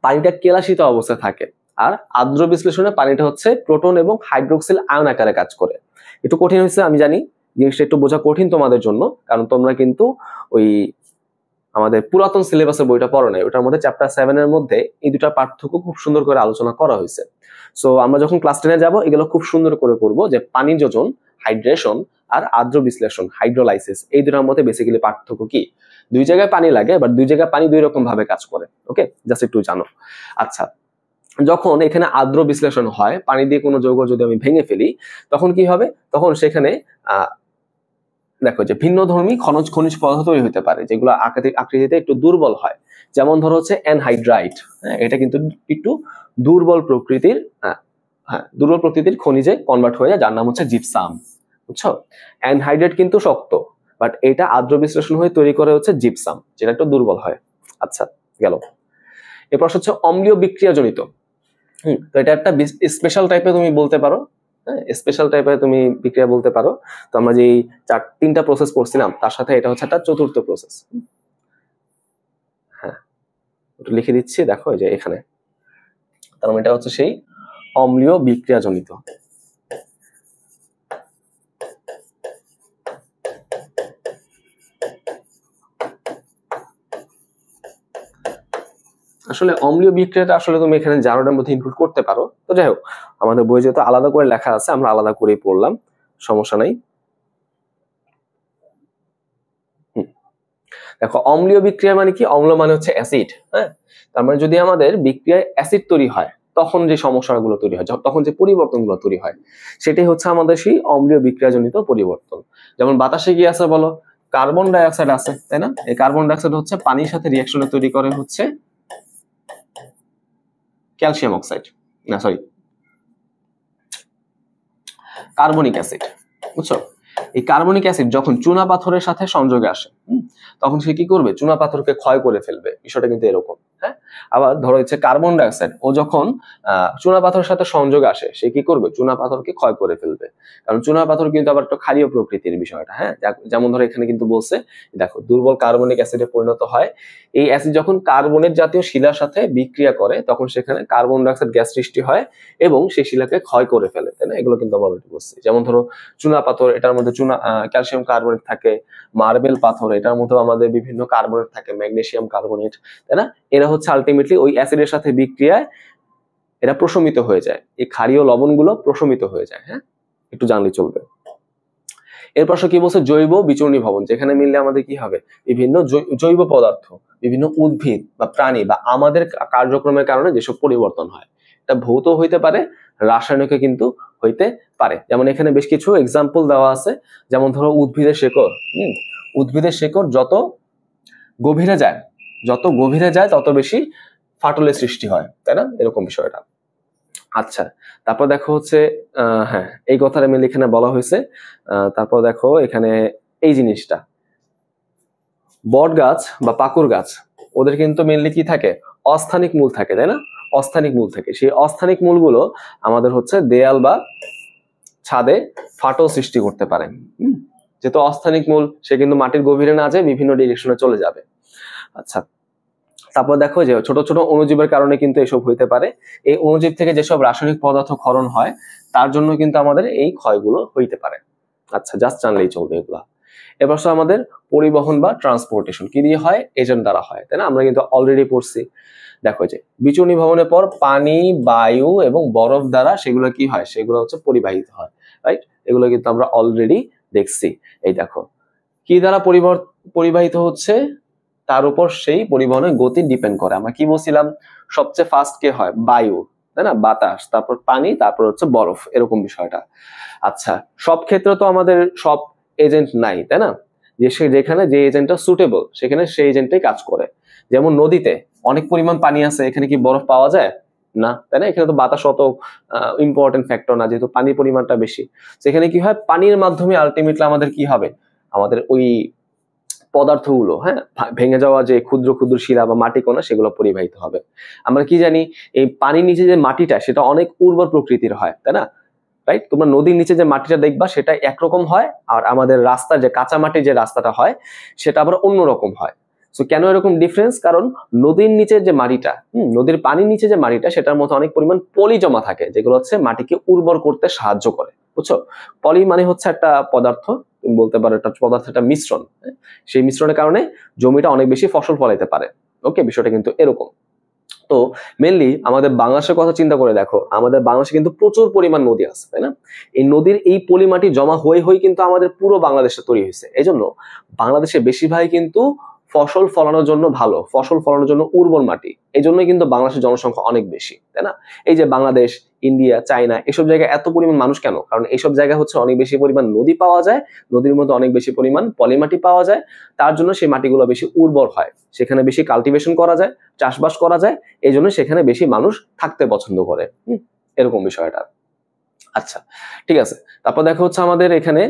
পানিটা কেলাসিত অবস্থায় থাকে, আর আর্দ্র বিশ্লেষণে পানিটা হচ্ছে প্রোটন এবং হাইড্রোক্সিল আয়ন আকারে কাজ করে। একটু কঠিন হয়েছে আমি জানি, জিনিসটা একটু বোঝা কঠিন তোমাদের জন্য, কারণ তোমরা কিন্তু ওই আমাদের পুরাতন সিলেবাসের বইটা পড়ো নাই, ওটার মধ্যে চ্যাপ্টার 7 এর মধ্যে এই দুটা পার্থক্য খুব সুন্দর করে আলোচনা করা হয়েছে। সো আমরা যখন ক্লাস 10 যাবো এগুলো খুব সুন্দর করে পড়বো, যে পানি যোজন হাইড্রেশন আর আর্দ্র বিশ্লেষণ হাইড্রোলাইসিস, এই দুটার মধ্যে বেসিক্যালি পার্থক্য কি। দুই জায়গায় পানি লাগে, বাট দুই জায়গায় পানি দুই রকম ভাবে কাজ করে। ওকে, জাস্ট একটু জানো। আচ্ছা, যখন এখানে আর্দ্র বিশ্লেষণ হয়, পানি দিয়ে কোনো যৌগ যদি আমি ভেঙে ফেলি তখন কি হবে? তখন সেখানে দেখো যে ভিন্নধর্মী খনিজ পদার্থ তৈরি হতে পারে, যেগুলো আকৃতিতে একটু দুর্বল হয়। যেমন ধরো হচ্ছে অ্যানহাইড্রাইট, হ্যাঁ, এটা কিন্তু একটু দুর্বল প্রকৃতির, দুর্বল প্রকৃতির খনিজে কনভার্ট হয়ে যায়, যার নাম হচ্ছে জিপসাম, বুঝছো? অ্যানহাইড্রাইট কিন্তু শক্ত, বাট এটা আর্দ্র বিশ্লেষণ হয়ে তৈরি করে হচ্ছে জিপসাম, যেটা একটু দুর্বল হয়। আচ্ছা, গেল। এরপর হচ্ছে অম্লীয় বিক্রিয়াজনিত। তো এটা একটা স্পেশাল টাইপের তুমি বলতে পারো, হ্যাঁ, স্পেশাল টাইপের তুমি বিক্রিয়া বলতে পারো। তো আমরা যে 3টা প্রসেস পড়ছিলাম তার সাথে এটা হচ্ছে একটা চতুর্থ প্রসেস। হ্যাঁ, একটু লিখে দিচ্ছি, দেখো যে এখানে, তার মানে এটা হচ্ছে সেই অম্লীয় বিক্রিয়াজনিত। আসলে অম্লীয় বিক্রিয়াটা আসলে তুমি এখানে জারণের মধ্যে ইনক্লুড করতে পারো। তো যাই হোক, আমাদের বই যেহেতু আলাদা করে লেখা আছে, আমরা আলাদা করেই পড়লাম, সমস্যা নাই। দেখো অম্লীয় বিক্রিয়া মানে কি? অম্ল মানে হচ্ছে অ্যাসিড, হ্যাঁ। তার মানে যদি আমাদের বিক্রিয়ায় অ্যাসিড তৈরি হয় তখন যে সমস্যাগুলো তৈরি হয়, তখন যে পরিবর্তনগুলো তৈরি হয়, সেটাই হচ্ছে আমাদের সেই অম্লীয় বিক্রিয়াজনিত পরিবর্তন। যেমন বাতাসে কি আছে বলো? কার্বন ডাই অক্সাইড আছে, তাই না? এই কার্বন ডাই অক্সাইড হচ্ছে পানির সাথে রিঅ্যাকশনে তৈরি করে হচ্ছে ক্যালসিয়াম অক্সাইড, না সরি, কার্বনিক অ্যাসিড, বুঝছো? এই কার্বনিক অ্যাসিড যখন চুনা পাথরের সাথে সংযোগে আসে, তখন সে কি করবে? চুনা পাথরকে ক্ষয় করে ফেলবে, বিষয়টা কিন্তু এরকম। হ্যাঁ, আবার ধরো হচ্ছে কার্বন ডাইঅক্সাইড, ও যখন চুনা পাথরের সাথে সংযোগে আসে সে কি করবে? চুনা পাথরকে ক্ষয় করে ফেলবে, কারণ চুনা পাথর কিন্তু আবার একটা ক্ষারীয় প্রকৃতির বিষয়টা। হ্যাঁ, যেমন ধরো এখানে কিন্তু বলছে, দেখো দুর্বল কার্বনিক অ্যাসিডে পরিণত হয়। এই অ্যাসিড যখন কার্বনের জাতীয় শিলার সাথে বিক্রিয়া করে তখন সেখানে কার্বন ডাইঅক্সাইড গ্যাস সৃষ্টি হয় এবং সেই শিলাকে ক্ষয় করে ফেলে, তাই না? এগুলো কিন্তু আমরা অলরেডি বলছি। যেমন ধরো চুনা পাথর, এটার মধ্যে ক্যালসিয়াম কার্বনেট থাকে। মার্বেল পাথর, এটার মধ্যে আমাদের বিভিন্ন কার্বনেট থাকে, ম্যাগনেসিয়াম কার্বনেট, তাই না? এরা হচ্ছে আলটিমেটলি ওই অ্যাসিডের সাথে বিক্রিয়ায় এরা প্রশমিত হয়ে যায়, এই ক্ষারীয় লবণগুলো প্রশমিত হয়ে যায়। হ্যাঁ, একটু জানলে চলবে। এরপর কি বলছে? জৈব বিচরণী ভবন, যেখানে মিললে আমাদের কি হবে? বিভিন্ন জৈব পদার্থ, বিভিন্ন উদ্ভিদ বা প্রাণী বা আমাদের কার্যক্রমের কারণে যেসব পরিবর্তন হয়, এটা ভৌত হইতে পারে, রাসায়নিক কিন্তু হইতে পারে। যেমন এখানে বেশ কিছু এক্সাম্পল দেওয়া আছে। যেমন ধরো উদ্ভিদের শেকড়, উদ্ভিদের শেকড় যত গভীরে যায় তত বেশি ফাটলের সৃষ্টি হয়, তাই না? এরকম বিষয়টা। আচ্ছা, তারপর দেখো হচ্ছে হ্যাঁ, এই কথাটা মিলে এখানে বলা হয়েছে। তারপর দেখো এখানে এই জিনিসটা, বট গাছ বা পাকুর গাছ, ওদের কিন্তু মেনলি কি থাকে? অস্থানিক মূল থাকে, তাই না? অস্থানিক মূল থাকে। সেই অস্থানিক মূলগুলো আমাদের হচ্ছে দেয়াল বা ছাদে ফাটল সৃষ্টি করতে পারে। যেহেতু অস্থানিক মূল, সে কিন্তু মাটির গভীরে না যায়, বিভিন্ন ডিরেকশনে চলে যাবে। আচ্ছা, তারপর দেখো যে ছোট ছোট অণুজীবের কারণে কিন্তু এসব হইতে পারে। এই অণুজীব থেকে যেসব রাসায়নিক পদার্থ ক্ষরণ হয় তার জন্য কিন্তু আমাদের এই ক্ষয়গুলো হইতে পারে। আচ্ছা, জাস্ট জানলেই চলবে এগুলা। এবার আমাদের পরিবহন বা ট্রান্সপোর্টেশন কি দিয়ে হয়? এজেন্ট দ্বারা হয়, তাই না? আমরা কিন্তু অলরেডি পড়ছি। দেখো যে বিচূর্ণী ভবনের পর পানি, বায়ু এবং বরফ দ্বারা সেগুলো কি হয়? সেগুলো হচ্ছে পরিবাহিত হয়, রাইট? এগুলো কিন্তু আমরা অলরেডি দেখছি। এই দেখো কি দ্বারা পরিবাহিত হচ্ছে, তার উপর সেই পরিবহনের গতি ডিপেন্ড করে। আমরা কি বলছিলাম? সবচেয়ে ফার্স্ট কে হয়? বায়ু, তাই না? বাতাস, তারপর পানি, তারপর হচ্ছে বরফ, এরকম বিষয়টা। আচ্ছা, সব ক্ষেত্রে তো আমাদের সব এজেন্ট নাই, তাই না? যেখানে যে এজেন্টটা সুটেবল সেখানে সেই এজেন্টই কাজ করে। যেমন নদীতে অনেক পরিমাণ পানি আছে, এখানে কি বরফ পাওয়া যায়? না, তাই না? এখানে তো বাতাস অত ইম্পর্টেন্ট ফ্যাক্টর না, যেহেতু পানির পরিমাণটা বেশি। সেখানে কি হয়? পানির মাধ্যমে আলটিমেটলি আমাদের কি হবে? আমাদের ওই পদার্থগুলো, হ্যাঁ, ভেঙে যাওয়া যে ক্ষুদ্র ক্ষুদ্র শিলা বা মাটি কণা, সেগুলো পরিবাহিত হবে। আমরা কি জানি? এই পানির নিচে যে মাটিটা সেটা অনেক উর্বর প্রকৃতির হয়, তাই না? রাইট? তোমরা নদীর নিচে যে মাটিটা দেখবা সেটা একরকম হয়, আর আমাদের রাস্তার যে কাঁচা মাটির যে রাস্তাটা হয় সেটা আবার অন্যরকম হয়। সো কেন এরকম ডিফারেন্স? কারণ নদীর নিচে যে মাটিটা, নদীর পানির নিচে যে মাটিটা, সেটার মধ্যে অনেক পরিমাণ পলি জমা থাকে, যেগুলো হচ্ছে মাটিকে উর্বর করতে সাহায্য করে। বুঝছো? পলি মানে হচ্ছে একটা পদার্থ, তুমি বলতে পারো একটা পদার্থ, একটা মিশ্রণ। সেই মিশ্রণের কারণে জমিটা অনেক বেশি ফসল ফলাইতে পারে। ওকে, বিষয়টা কিন্তু এরকম। তো মেনলি আমাদের বাংলাদেশের কথা চিন্তা করে দেখো, আমাদের বাংলাদেশে কিন্তু প্রচুর পরিমাণ নদী আছে, তাই না? এই নদীর এই পলি মাটি জমা হয়ে হয়ে কিন্তু আমাদের পুরো বাংলাদেশে তৈরি হয়েছে। এই জন্য বাংলাদেশে বেশিরভাগই কিন্তু ফসল ফলানোর জন্য ভালো, ফসল ফলানোর জন্য উর্বর মাটি। এই জন্যই কিন্তু বাংলাদেশের জনসংখ্যা অনেক বেশি, তাই না? এই যে বাংলাদেশ, ইন্ডিয়া, চায়না, এসব জায়গায় এত পরিমাণ মানুষ কেন? কারণ এইসব জায়গায় হচ্ছে অনেক বেশি পরিমাণ নদী পাওয়া যায়, নদীর মধ্যে অনেক বেশি পরিমাণ পলিমাটি পাওয়া যায়, তার জন্য সেই মাটিগুলো বেশি উর্বর হয়, সেখানে বেশি কাল্টিভেশন করা যায়, চাষবাস করা যায়, এই জন্য সেখানে বেশি মানুষ থাকতে পছন্দ করে। এরকম বিষয়টা। আচ্ছা, ঠিক আছে। তারপর দেখো হচ্ছে আমাদের এখানে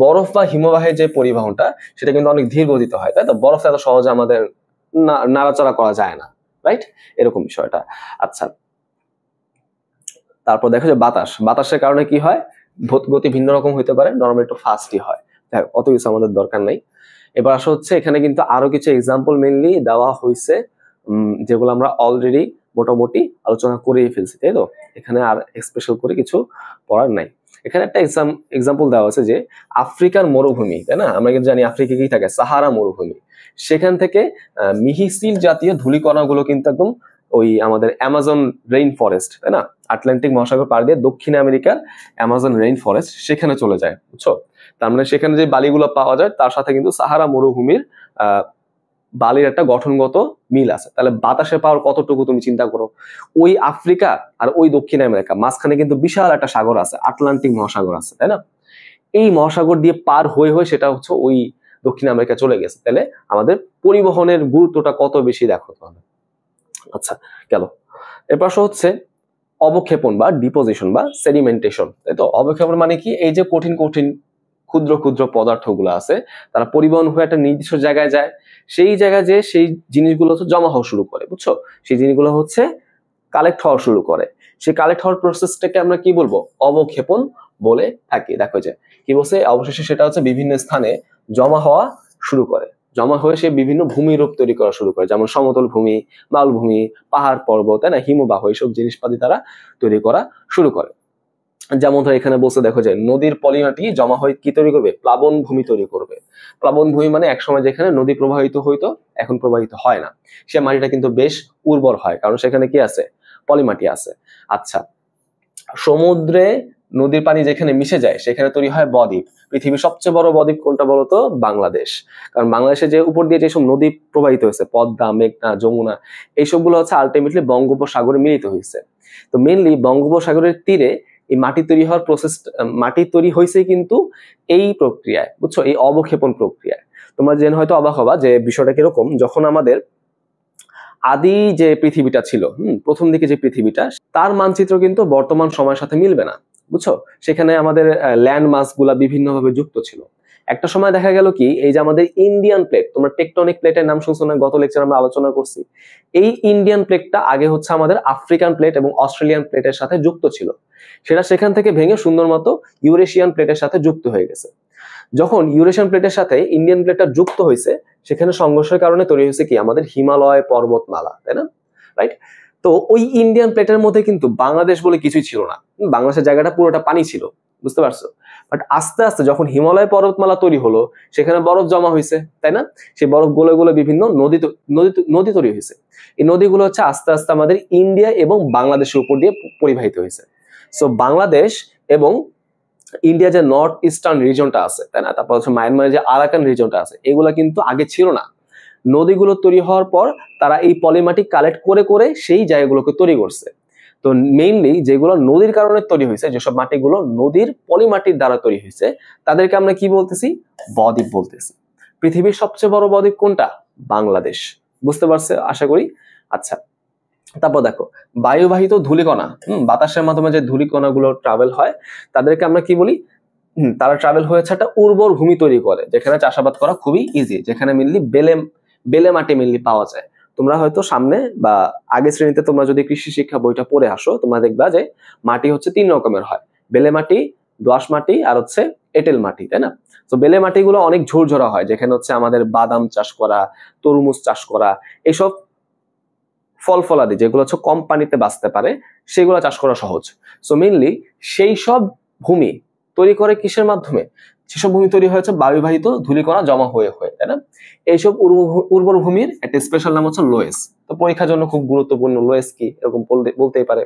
বরফ বা হিমবাহের যে পরিবহনটা, সেটা কিন্তু অনেক ধীর গতিতে হয়, তাই তো? বরফ এত সহজে আমাদের নাড়াচাড়া করা যায় না, রাইট? এরকম বিষয়টা। আচ্ছা, তারপর দেখো যে বাতাসের কারণে কি হয়? গতি ভিন্ন রকম হইতে পারে, নরমালি একটু ফাস্টই হয়। দেখো অত কিছু আমাদের দরকার নেই। এবার আসা হচ্ছে এখানে কিন্তু আরো কিছু এক্সাম্পল মেনলি দেওয়া হয়েছে, যেগুলো আমরা অলরেডি মোটামুটি আলোচনা করেই ফেলছি, তাই তো? এখানে আর স্পেশাল করে কিছু পড়ার নাই। এখানে একটা এক্সাম্পল দেওয়া আছে যে আফ্রিকার মরুভূমি, তাই না? আমরা কিন্তু জানি আফ্রিকা কি থাকে? সাহারা মরুভূমি। সেখান থেকে মিহিসিল জাতীয় ধূলিকণাগুলো কিন্তু একদম ওই আমাদের অ্যামাজন রেইন ফরেস্ট, তাই না? আটলান্টিক মহাসাগর পার দিয়ে দক্ষিণ আমেরিকার অ্যামাজন রেইন ফরেস্ট সেখানে চলে যায়, বুঝছো? তার মানে সেখানে যে বালিগুলো পাওয়া যায় তার সাথে কিন্তু সাহারা মরুভূমির বালির একটা গঠনগত মিল আছে। তাহলে বাতাসে পাওয়ার কতটুকু তুমি চিন্তা করো। ওই আফ্রিকা আর ওই দক্ষিণ আমেরিকা মাঝখানে কিন্তু বিশাল একটা সাগর আছে, আটলান্টিক মহাসাগর আছে, তাই না? এই মহাসাগর দিয়ে পার হয়ে হয়ে সেটা হচ্ছে ওই দক্ষিণ আমেরিকা চলে গেছে। তাহলে আমাদের পরিবহনের গুরুত্বটা কত বেশি দেখো তাহলে। আচ্ছা, গেল। এরপর হচ্ছে অবক্ষেপণ বা ডিপোজিশন বা সেডিমেন্টেশন, তাই তো? অবক্ষেপণ মানে কি? এই যে কঠিন কঠিন ক্ষুদ্র ক্ষুদ্র পদার্থগুলো আছে, তারা পরিবহন হয়ে একটা নির্দিষ্ট জায়গায় যায়, সেই জায়গায় যে সেই জিনিসগুলো হচ্ছে জমা হওয়া শুরু করে, বুঝছো? সেই জিনিসগুলো হচ্ছে কালেক্ট হওয়া শুরু করে। সেই কালেক্ট হওয়ার প্রসেসটাকে আমরা কি বলবো? অবক্ষেপণ বলে থাকি। দেখো যে কি বলছে, অবশেষে সেটা হচ্ছে বিভিন্ন স্থানে জমা হওয়া শুরু করে, জমা হয়ে সে বিভিন্ন ভূমিরূপ তৈরি করা শুরু করে, যেমন সমতল ভূমি, মালভূমি, পাহাড় পর্বত, তাই না? হিমবাহ, এইসব জিনিসপাতি তারা তৈরি করা শুরু করে। যেমন ধর এখানে বলছে, দেখো যে নদীর পলিমাটি জমা হয়ে কি তৈরি করবে? প্লাবন ভূমি তৈরি করবে। প্লাবন ভূমি মানে একসময় যেখানে নদী প্রবাহিত হইতো, এখন প্রবাহিত হয় না, সে মাটিটা কিন্তু বেশ উর্বর হয়, কারণ সেখানে কি আছে? পলিমাটি আছে। আচ্ছা, সমুদ্রে নদীর পানি যেখানে মিশে যায় সেখানে তৈরি হয় বদ্বীপ। পৃথিবীর সবচেয়ে বড় বদ্বীপ কোনটা বলতো? বাংলাদেশ। কারণ বাংলাদেশে যে উপর দিয়ে যেসব নদী প্রবাহিত হয়েছে, পদ্মা, মেঘনা, যমুনা, এইসবগুলো হচ্ছে আলটিমেটলি বঙ্গোপসাগরে মিলিত হয়েছে। তো মেনলি বঙ্গোপসাগরের তীরে এই মাটি তৈরি হওয়ার প্রসেস, মাটি তৈরি হয়েছে কিন্তু এই প্রক্রিয়ায়, বুঝছো? এই অবক্ষেপণ প্রক্রিয়ায়। তোমরা জেনে হয়তো অবাক হবা যে বিষয়টা কিরকম। যখন আমাদের আদি যে পৃথিবীটা ছিল, প্রথম দিকে যে পৃথিবীটা, তার মানচিত্র কিন্তু বর্তমান সময়ের সাথে মিলবে না, বুঝছো? সেখানে আমাদের ল্যান্ড মাস গুলা বিভিন্নভাবে যুক্ত ছিল। একটা সময় দেখা গেল কি, এই যে আমাদের ইন্ডিয়ান প্লেট, তোমরা টেকটনিক প্লেটের নাম শুনছো না? গত লেকচারে আমরা আলোচনা করছি। এই ইন্ডিয়ান প্লেটটা আগে হচ্ছে আমাদের আফ্রিকান প্লেট এবং অস্ট্রেলিয়ান প্লেটের সাথে যুক্ত ছিল। সেটা সেখান থেকে ভেঙে সুন্দর মতো ইউরেশিয়ান প্লেটের সাথে যুক্ত হয়ে গেছে। যখন ইউরেশিয়ান প্লেটের সাথে ইন্ডিয়ান প্লেটটা যুক্ত হয়েছে, সেখানে সংঘর্ষের কারণে তৈরি হয়েছে কি? আমাদের হিমালয় পর্বতমালা, তাই না? রাইট? তো ওই ইন্ডিয়ান প্লেটের মধ্যে কিন্তু বাংলাদেশ বলে কিছুই ছিল না। বাংলাদেশের জায়গাটা পুরোটা পানি ছিল, বুঝতে পারছো? বাট আস্তে আস্তে যখন হিমালয় পর্বতমালা তৈরি হলো, সেখানে বরফ জমা হয়েছে, তাই না? সেই বরফ গলে গলে বিভিন্ন নদী তৈরি হয়েছে। এই নদীগুলো হচ্ছে আস্তে আস্তে আমাদের ইন্ডিয়া এবং বাংলাদেশের উপর দিয়ে পরিবাহিত হয়েছে। সো বাংলাদেশ এবং ইন্ডিয়া যে নর্থ ইস্টার্ন রিজনটা আছে, তাই না, তারপর হচ্ছে মায়ানমারের যে আরাকান রিজনটা আছে, এগুলা কিন্তু আগে ছিল না। নদীগুলো তৈরি হওয়ার পর তারা এই পলিমাটি কালেক্ট করে করে সেই জায়গাগুলোকে তৈরি করছে। তো মেইনলি যেগুলো নদীর কারণে তৈরি হয়েছে, যেসব মাটিগুলো নদীর পলিমাটির দ্বারা তৈরি হয়েছে, তাদেরকে আমরা কি বলতেছি? বদ্বীপ বলতেছি। পৃথিবীর সবচেয়ে বড় বদ্বীপ কোনটা? বাংলাদেশ। বুঝতে পারছে আশা করি। আচ্ছা, তারপর দেখো বায়ুবাহিত ধূলিকণা, বাতাসের মাধ্যমে যে ধূলিকণাগুলো ট্রাভেল হয়, তাদেরকে আমরা কি বলি? তারা ট্রাভেল হয়েছে একটা উর্বর ভূমি তৈরি করে, যেখানে চাষাবাদ করা খুবই ইজি, যেখানে মেনলি বেলে মাটি মেনলি পাওয়া যায়। তোমরা হয়তো সামনে বা আগের শ্রেণীতে তোমরা যদি কৃষি শিক্ষা বইটা পড়ে আসো, তোমরা দেখবা যে মাটি হচ্ছে 3 রকমের হয়: বেলে মাটি, দোআঁশ মাটি আর হচ্ছে এঁটেল মাটি, তাই না? তো বেলে মাটিগুলো অনেক ঝুরঝরা হয়, যেখানে হচ্ছে আমাদের বাদাম চাষ করা, তরমুজ চাষ করা, এসব ফল ফলাদি যেগুলো হচ্ছে কম পানিতে বাঁচতে পারে, সেগুলো চাষ করা সহজ। সো মেইনলি সেই সব ভূমি তৈরি করে কিসের মাধ্যমে? সেসব ভূমি তৈরি হয়েছে বায়ুবাহিত ধূলিকণা জমা হয়ে, তাই না? এইসব উর্বর ভূমির একটা স্পেশাল নাম হচ্ছে লোয়েস। তো পরীক্ষার জন্য খুব গুরুত্বপূর্ণ লোয়েস কি, এরকম বলতেই পারে।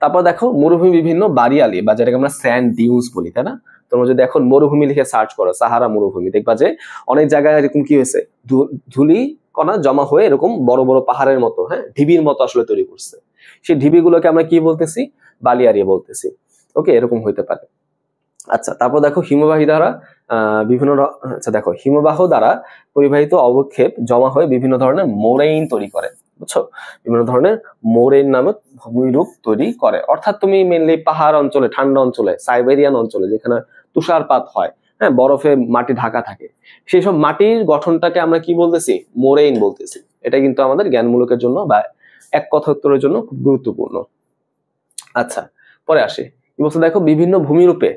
তারপর দেখো মরুভূমি বিভিন্ন বারিয়ালি বা যেটাকে আমরা স্যান্ড ডিউন্স বলি, তাই না? তোমরা যদি এখন মরুভূমি লিখে সার্চ করো, সাহারা মরুভূমি, দেখবা যে অনেক জায়গায় এরকম কি হয়েছে, ধুলি কণা জমা হয়ে এরকম বড় বড় পাহাড়ের মতো, হ্যাঁ, ঢিবির মতো আসলে তৈরি করছে। সেই ঢিবিগুলোকে আমরা কি বলতেছি? বালিয়ারি বলতেছি। ওকে, এরকম হইতে পারে। আচ্ছা, তারপর দেখো হিমবাহী দ্বারা হিমবাহ দ্বারা পরিবাহিত অবক্ষেপ জমা হয়ে বিভিন্ন ধরনের মোরেইন তৈরি করে, বুঝছো? বিভিন্ন ধরনের মোরেইন নামক ভূমিরূপ তৈরি করে। অর্থাৎ তুমি মেনলি পাহাড় অঞ্চলে, ঠান্ডা অঞ্চলে, সাইবেরিয়ান অঞ্চলে যেখানে তুষারপাত হয়, হ্যাঁ, বরফে মাটি ঢাকা থাকে, সেই সব মাটির গঠনটাকে আমরা কি বলতেছি? মোরেইন বলতেছি। এটা কিন্তু আমাদের জ্ঞানমূলকের জন্য বা এক কথা উত্তরের জন্য খুব গুরুত্বপূর্ণ। আচ্ছা, পরে আসি। বলতে দেখো বিভিন্ন ভূমিরূপে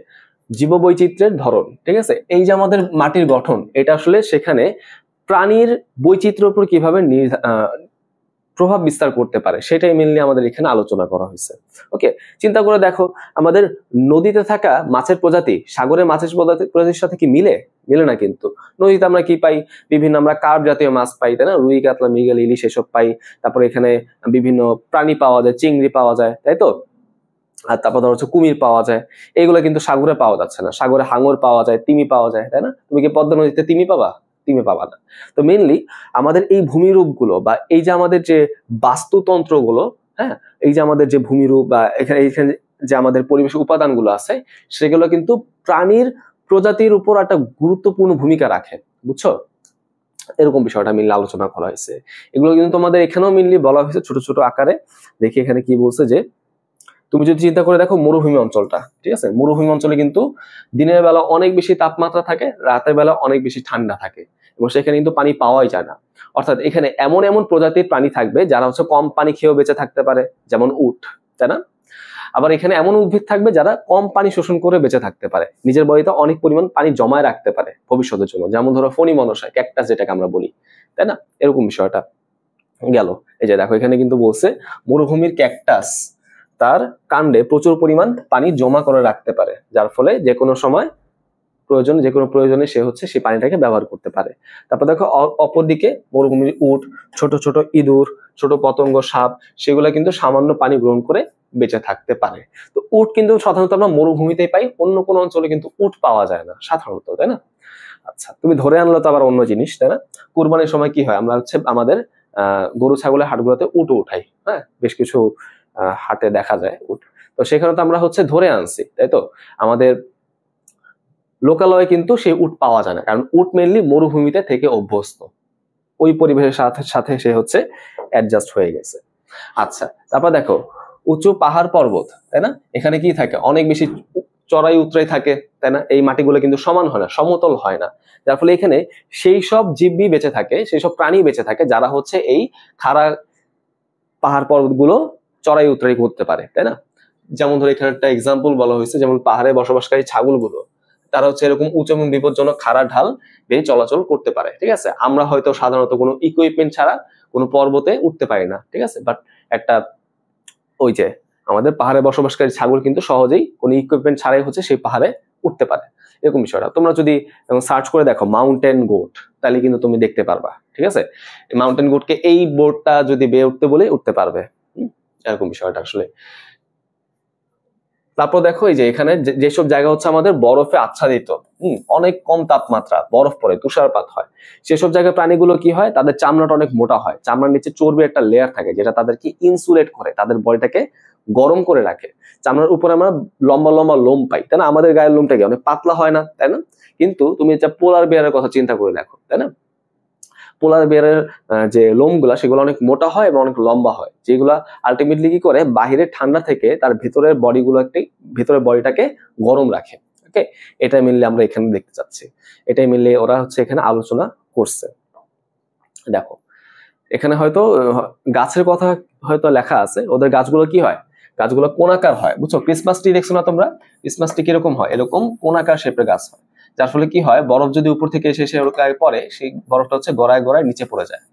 জীববৈচিত্র্যের ধরন, ঠিক আছে? এই যে আমাদের মাটির গঠন, এটা আসলে সেখানে প্রাণীর বৈচিত্র্যের উপর কিভাবে প্রভাব বিস্তার করতে পারে, সেটাই মেনলি আমাদের এখানে আলোচনা করা হয়েছে। ওকে, চিন্তা করে দেখো, আমাদের নদীতে থাকা মাছের প্রজাতি সাগরের মাছের প্রজাতির সাথে কি মিলে না? কিন্তু নদীতে আমরা কি পাই? বিভিন্ন আমরা কার্প জাতীয় মাছ পাই, তাই না? রুই, কাতলা, মৃগেল, ইলিশ এসব পাই। তারপরে এখানে বিভিন্ন প্রাণী পাওয়া যায়, চিংড়ি পাওয়া যায়, তাই তো? আর তারপর ধর হচ্ছে কুমির পাওয়া যায়। এইগুলো কিন্তু সাগরে পাওয়া যাচ্ছে না। সাগরে হাঙর পাওয়া যায়, তিমি পাওয়া যায়, তাই না? তুমি কি পদ্মা নদীতে তিমি পাবা? তিমি পাবা না। তো মেইনলি আমাদের এই ভূমিরূপগুলো বা এই যে আমাদের যে বাস্তুতন্ত্রগুলো, হ্যাঁ, এই যে আমাদের যে ভূমিরূপ বা এখানে যে আমাদের পরিবেশের উপাদানগুলো আছে, সেগুলো কিন্তু প্রাণীর প্রজাতির উপর একটা গুরুত্বপূর্ণ ভূমিকা রাখে, বুঝছো? এরকম বিষয়টা মিললে আলোচনা করা হয়েছে। এগুলো কিন্তু তোমাদের এখানেও মিললি বলা হয়েছে ছোট ছোট আকারে। দেখি এখানে কি বলছে, যে তুমি যদি চিন্তা করে দেখো মরুভূমি অঞ্চলটা, ঠিক আছে? মরুভূমি অঞ্চলে কিন্তু দিনের বেলা অনেক বেশি তাপমাত্রা থাকে, রাতের বেলা অনেক বেশি ঠান্ডা থাকে, এবং সেখানে কিন্তু পানি পাওয়াই যায় না। অর্থাৎ এখানে এমন এমন প্রজাতির প্রাণী থাকবে যারা হচ্ছে কম পানি খেয়েও বেঁচে থাকতে পারে, যেমন উট, তাই না? আবার এখানে এমন উদ্ভিদ থাকবে যারা কম পানি শোষণ করে বেঁচে থাকতে পারে, নিজের বডিতে অনেক পরিমাণ পানি জমায় রাখতে পারে ভবিষ্যতের জন্য, যেমন ধরো ফণি মনসা, ক্যাকটাস যেটাকে আমরা বলি, তাই না? এরকম বিষয়টা গেল। এই যে দেখো এখানে কিন্তু বলছে মরুভূমির ক্যাকটাস তার কাণ্ডে প্রচুর পরিমাণ পানি জমা করে রাখতে পারে, যার ফলে যে কোনো সময় যে কোনো প্রয়োজনে সে হচ্ছে সেই পানিটাকে ব্যবহার করতে পারে। তারপর দেখো অপরদিকে মরুভূমির উট, ছোট ছোট ইঁদুর, ছোট পতঙ্গ, সাপ, সেগুলা কিন্তু সামান্য পানি গ্রহণ করে বেঁচে থাকতে পারে। তো উট কিন্তু সাধারণত আমরা মরুভূমিতেই পাই, অন্য কোনো অঞ্চলে কিন্তু উট পাওয়া যায় না সাধারণত, তাই না? আচ্ছা, তুমি ধরে আনলে তো আবার অন্য জিনিস, তাই না? কুরবানির সময় কি হয়, আমরা হচ্ছে আমাদের গরু ছাগলের হাটগুলোতে উট উঠাই, হ্যাঁ, বেশ কিছু হাটে দেখা যায় উট। তো সেখানে তো আমরা হচ্ছে ধরে আনছি, তাই তো? আমাদের লোকালয়ে কিন্তু সেই উট পাওয়া যায় না, কারণ উট মেনলি মরুভূমিতে থেকে অভ্যস্ত, ওই পরিবেশের সাথে সাথে সে হচ্ছে অ্যাডজাস্ট হয়ে গেছে। আচ্ছা, তারপর দেখো উঁচু পাহাড় পর্বত, তাই না? এখানে কি থাকে? অনেক বেশি চড়াই উতরাই থাকে, তাই না? এই মাটিগুলো কিন্তু সমান হয় না, সমতল হয় না, যার ফলে এখানে সেই সব জীবই বেঁচে থাকে, সেই সব প্রাণী বেঁচে থাকে যারা হচ্ছে এই খাড়া পাহাড় পর্বতগুলো চড়াই উতরাই করতে পারে, তাই না? যেমন ধরো এখানে একটা এক্সাম্পল বলা হয়েছে, যেমন পাহাড়ে বসবাসকারী ছাগলগুলো, তারা হচ্ছে এরকম উঁচু এবং বিপজ্জনক খাড়া ঢাল বেয়ে চলাচল করতে পারে, ঠিক আছে? আমরা হয়তো সাধারণত কোনো ইকুইপমেন্ট ছাড়া কোনো পর্বতে উঠতে পারি না, ঠিক আছে? বাট একটা ওই যে আমাদের পাহাড়ে বসবাসকারী ছাগল কিন্তু সহজেই কোনো ইকুইপমেন্ট ছাড়াই হচ্ছে সেই পাহাড়ে উঠতে পারে, এরকম বিষয়টা। তোমরা যদি সার্চ করে দেখো মাউন্টেন গোট, তাহলে কিন্তু তুমি দেখতে পারবা, ঠিক আছে? মাউন্টেন গোটকে এই বোর্ডটা যদি বেয়ে উঠতে বলে উঠতে পারবে, এরকম বিষয়টা আসলে। তারপর দেখো এই যে এখানে যেসব জায়গা হচ্ছে আমাদের বরফে আচ্ছাদিত, অনেক কম তাপমাত্রা, বরফ পড়ে, তুষারপাত হয়, সেসব জায়গায় প্রাণীগুলো কি হয়, তাদের চামড়াটা অনেক মোটা হয়, চামড়ার নিচে চর্বির একটা লেয়ার থাকে যেটা তাদেরকে ইনসুলেট করে, তাদের বডিটাকে গরম করে রাখে। চামড়ার উপরে আমরা লম্বা লম্বা লোম পাই, তাই না? আমাদের গায়ের লোমটা কি অনেক পাতলা হয় না, তাই না? কিন্তু তুমি যে পোলার বিয়ারের কথা চিন্তা করে দেখো, তাই না? পোলার বিয়ারের যে লোমগুলা সেগুলো অনেক মোটা হয় এবং অনেক লম্বা হয়, যেগুলা আলটিমেটলি কি করে, বাহিরের ঠান্ডা থেকে তার ভিতরের ভিতরের বডিটাকে গরম রাখে। ওকে, এটাই মেনলি আমরা এখানে দেখতে চাচ্ছি, এটাই মেনলি ওরা হচ্ছে এখানে আলোচনা করছে। দেখো এখানে হয়তো গাছের কথা হয়তো লেখা আছে, ওদের গাছগুলো কি হয়, গাছগুলো কোনাকার হয়, বুঝছো? ক্রিসমাস ট্রি দেখছো না তোমরা? ক্রিসমাস ট্রি কিরকম হয়, এরকম কোনাকার শেপের গাছ হয়, যার ফলে কি হয়, বরফ যদি উপর থেকে এসে পরে, সেই বরফটা হচ্ছে গড়ায় গড়ায় নিচে পড়ে যায়,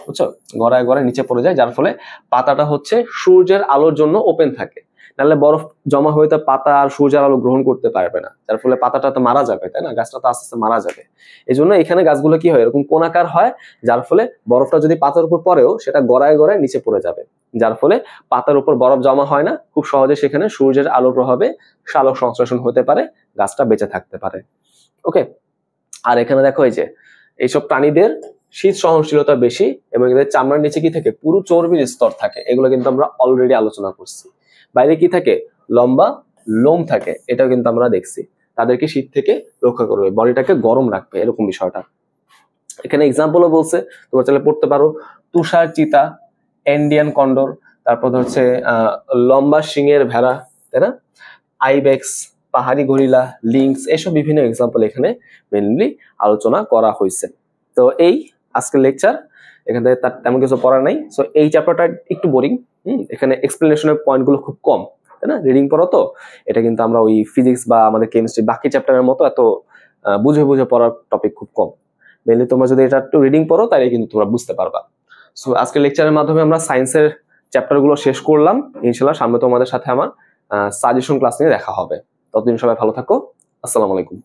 বুঝছো? গড়ায় গড়ায় নিচে পড়ে যায়, যার ফলে পাতাটা হচ্ছে সূর্যের আলোর জন্য ওপেন থাকে, নাহলে বরফ জমা হয়ে তো পাতা আর সূর্যের আলো গ্রহণ করতে পারবে না, যার ফলে পাতাটা তো মারা যাবে, তাই না? গাছটা তো আস্তে আস্তে মারা যাবে। এই জন্য এখানে গাছগুলো কি হয়, এরকম কোনাকার হয়, যার ফলে বরফটা যদি পাতার উপর পড়েও সেটা গড়ায় গড়ায় নিচে পড়ে যাবে, যার ফলে পাতার উপর বরফ জমা হয় না, খুব সহজে সেখানে সূর্যের আলোর প্রভাবে সালোক সংশ্লেষণ হতে পারে, গাছটা বেঁচে থাকতে পারে। ওকে, আর এখানে দেখো এই যে এইসব প্রাণীদের শীত সহনশীলতা বেশি এবং এদের চামড়ার নিচে কি থাকে, পুরো চর্বির স্তর থাকে, এগুলো কিন্তু আমরা অলরেডি আলোচনা করছি। বাইরে কি থাকে, লম্বা লোম থাকে, এটাও কিন্তু আমরা দেখছি, তাদেরকে শীত থেকে রক্ষা করবে, বডিটাকে গরম রাখবে, এরকম বিষয়টা। এখানে এক্সাম্পলও বলছে, তোমরা চাইলে পড়তে পারো, তুষার চিতা, ইন্ডিয়ান কন্ডর, তারপর হচ্ছে লম্বা শিংয়ের ভেড়া, তাই না? আইবেক্স, পাহাড়ি গরিলা, লিংস, এসব বিভিন্ন এক্সাম্পল এখানে মেনলি আলোচনা করা হয়েছে। তো এই আজকের লেকচার, এখান থেকে তার তেমন কিছু পড়ার নাই। সো এই চ্যাপ্টারটা একটু বোরিং, এখানে এক্সপ্লেনেশনের পয়েন্টগুলো খুব কম, তাই না? রিডিং পড়ো তো, এটা কিন্তু আমরা ওই ফিজিক্স বা আমাদের কেমিস্ট্রি বাকি চ্যাপ্টারের মতো এত বুঝে বুঝে পড়ার টপিক খুব কম। মেনলি তোমরা যদি এটা একটু রিডিং পড়ো তাহলে কিন্তু তোমরা বুঝতে পারবা। সো আজকের লেকচারের মাধ্যমে আমরা সায়েন্সের চ্যাপ্টারগুলো শেষ করলাম। ইনশাল্লাহ সামনে তোমাদের সাথে আমার সাজেশন ক্লাস নিয়ে দেখা হবে। ততদিন সবাই ভালো থাকো। আসসালামু আলাইকুম।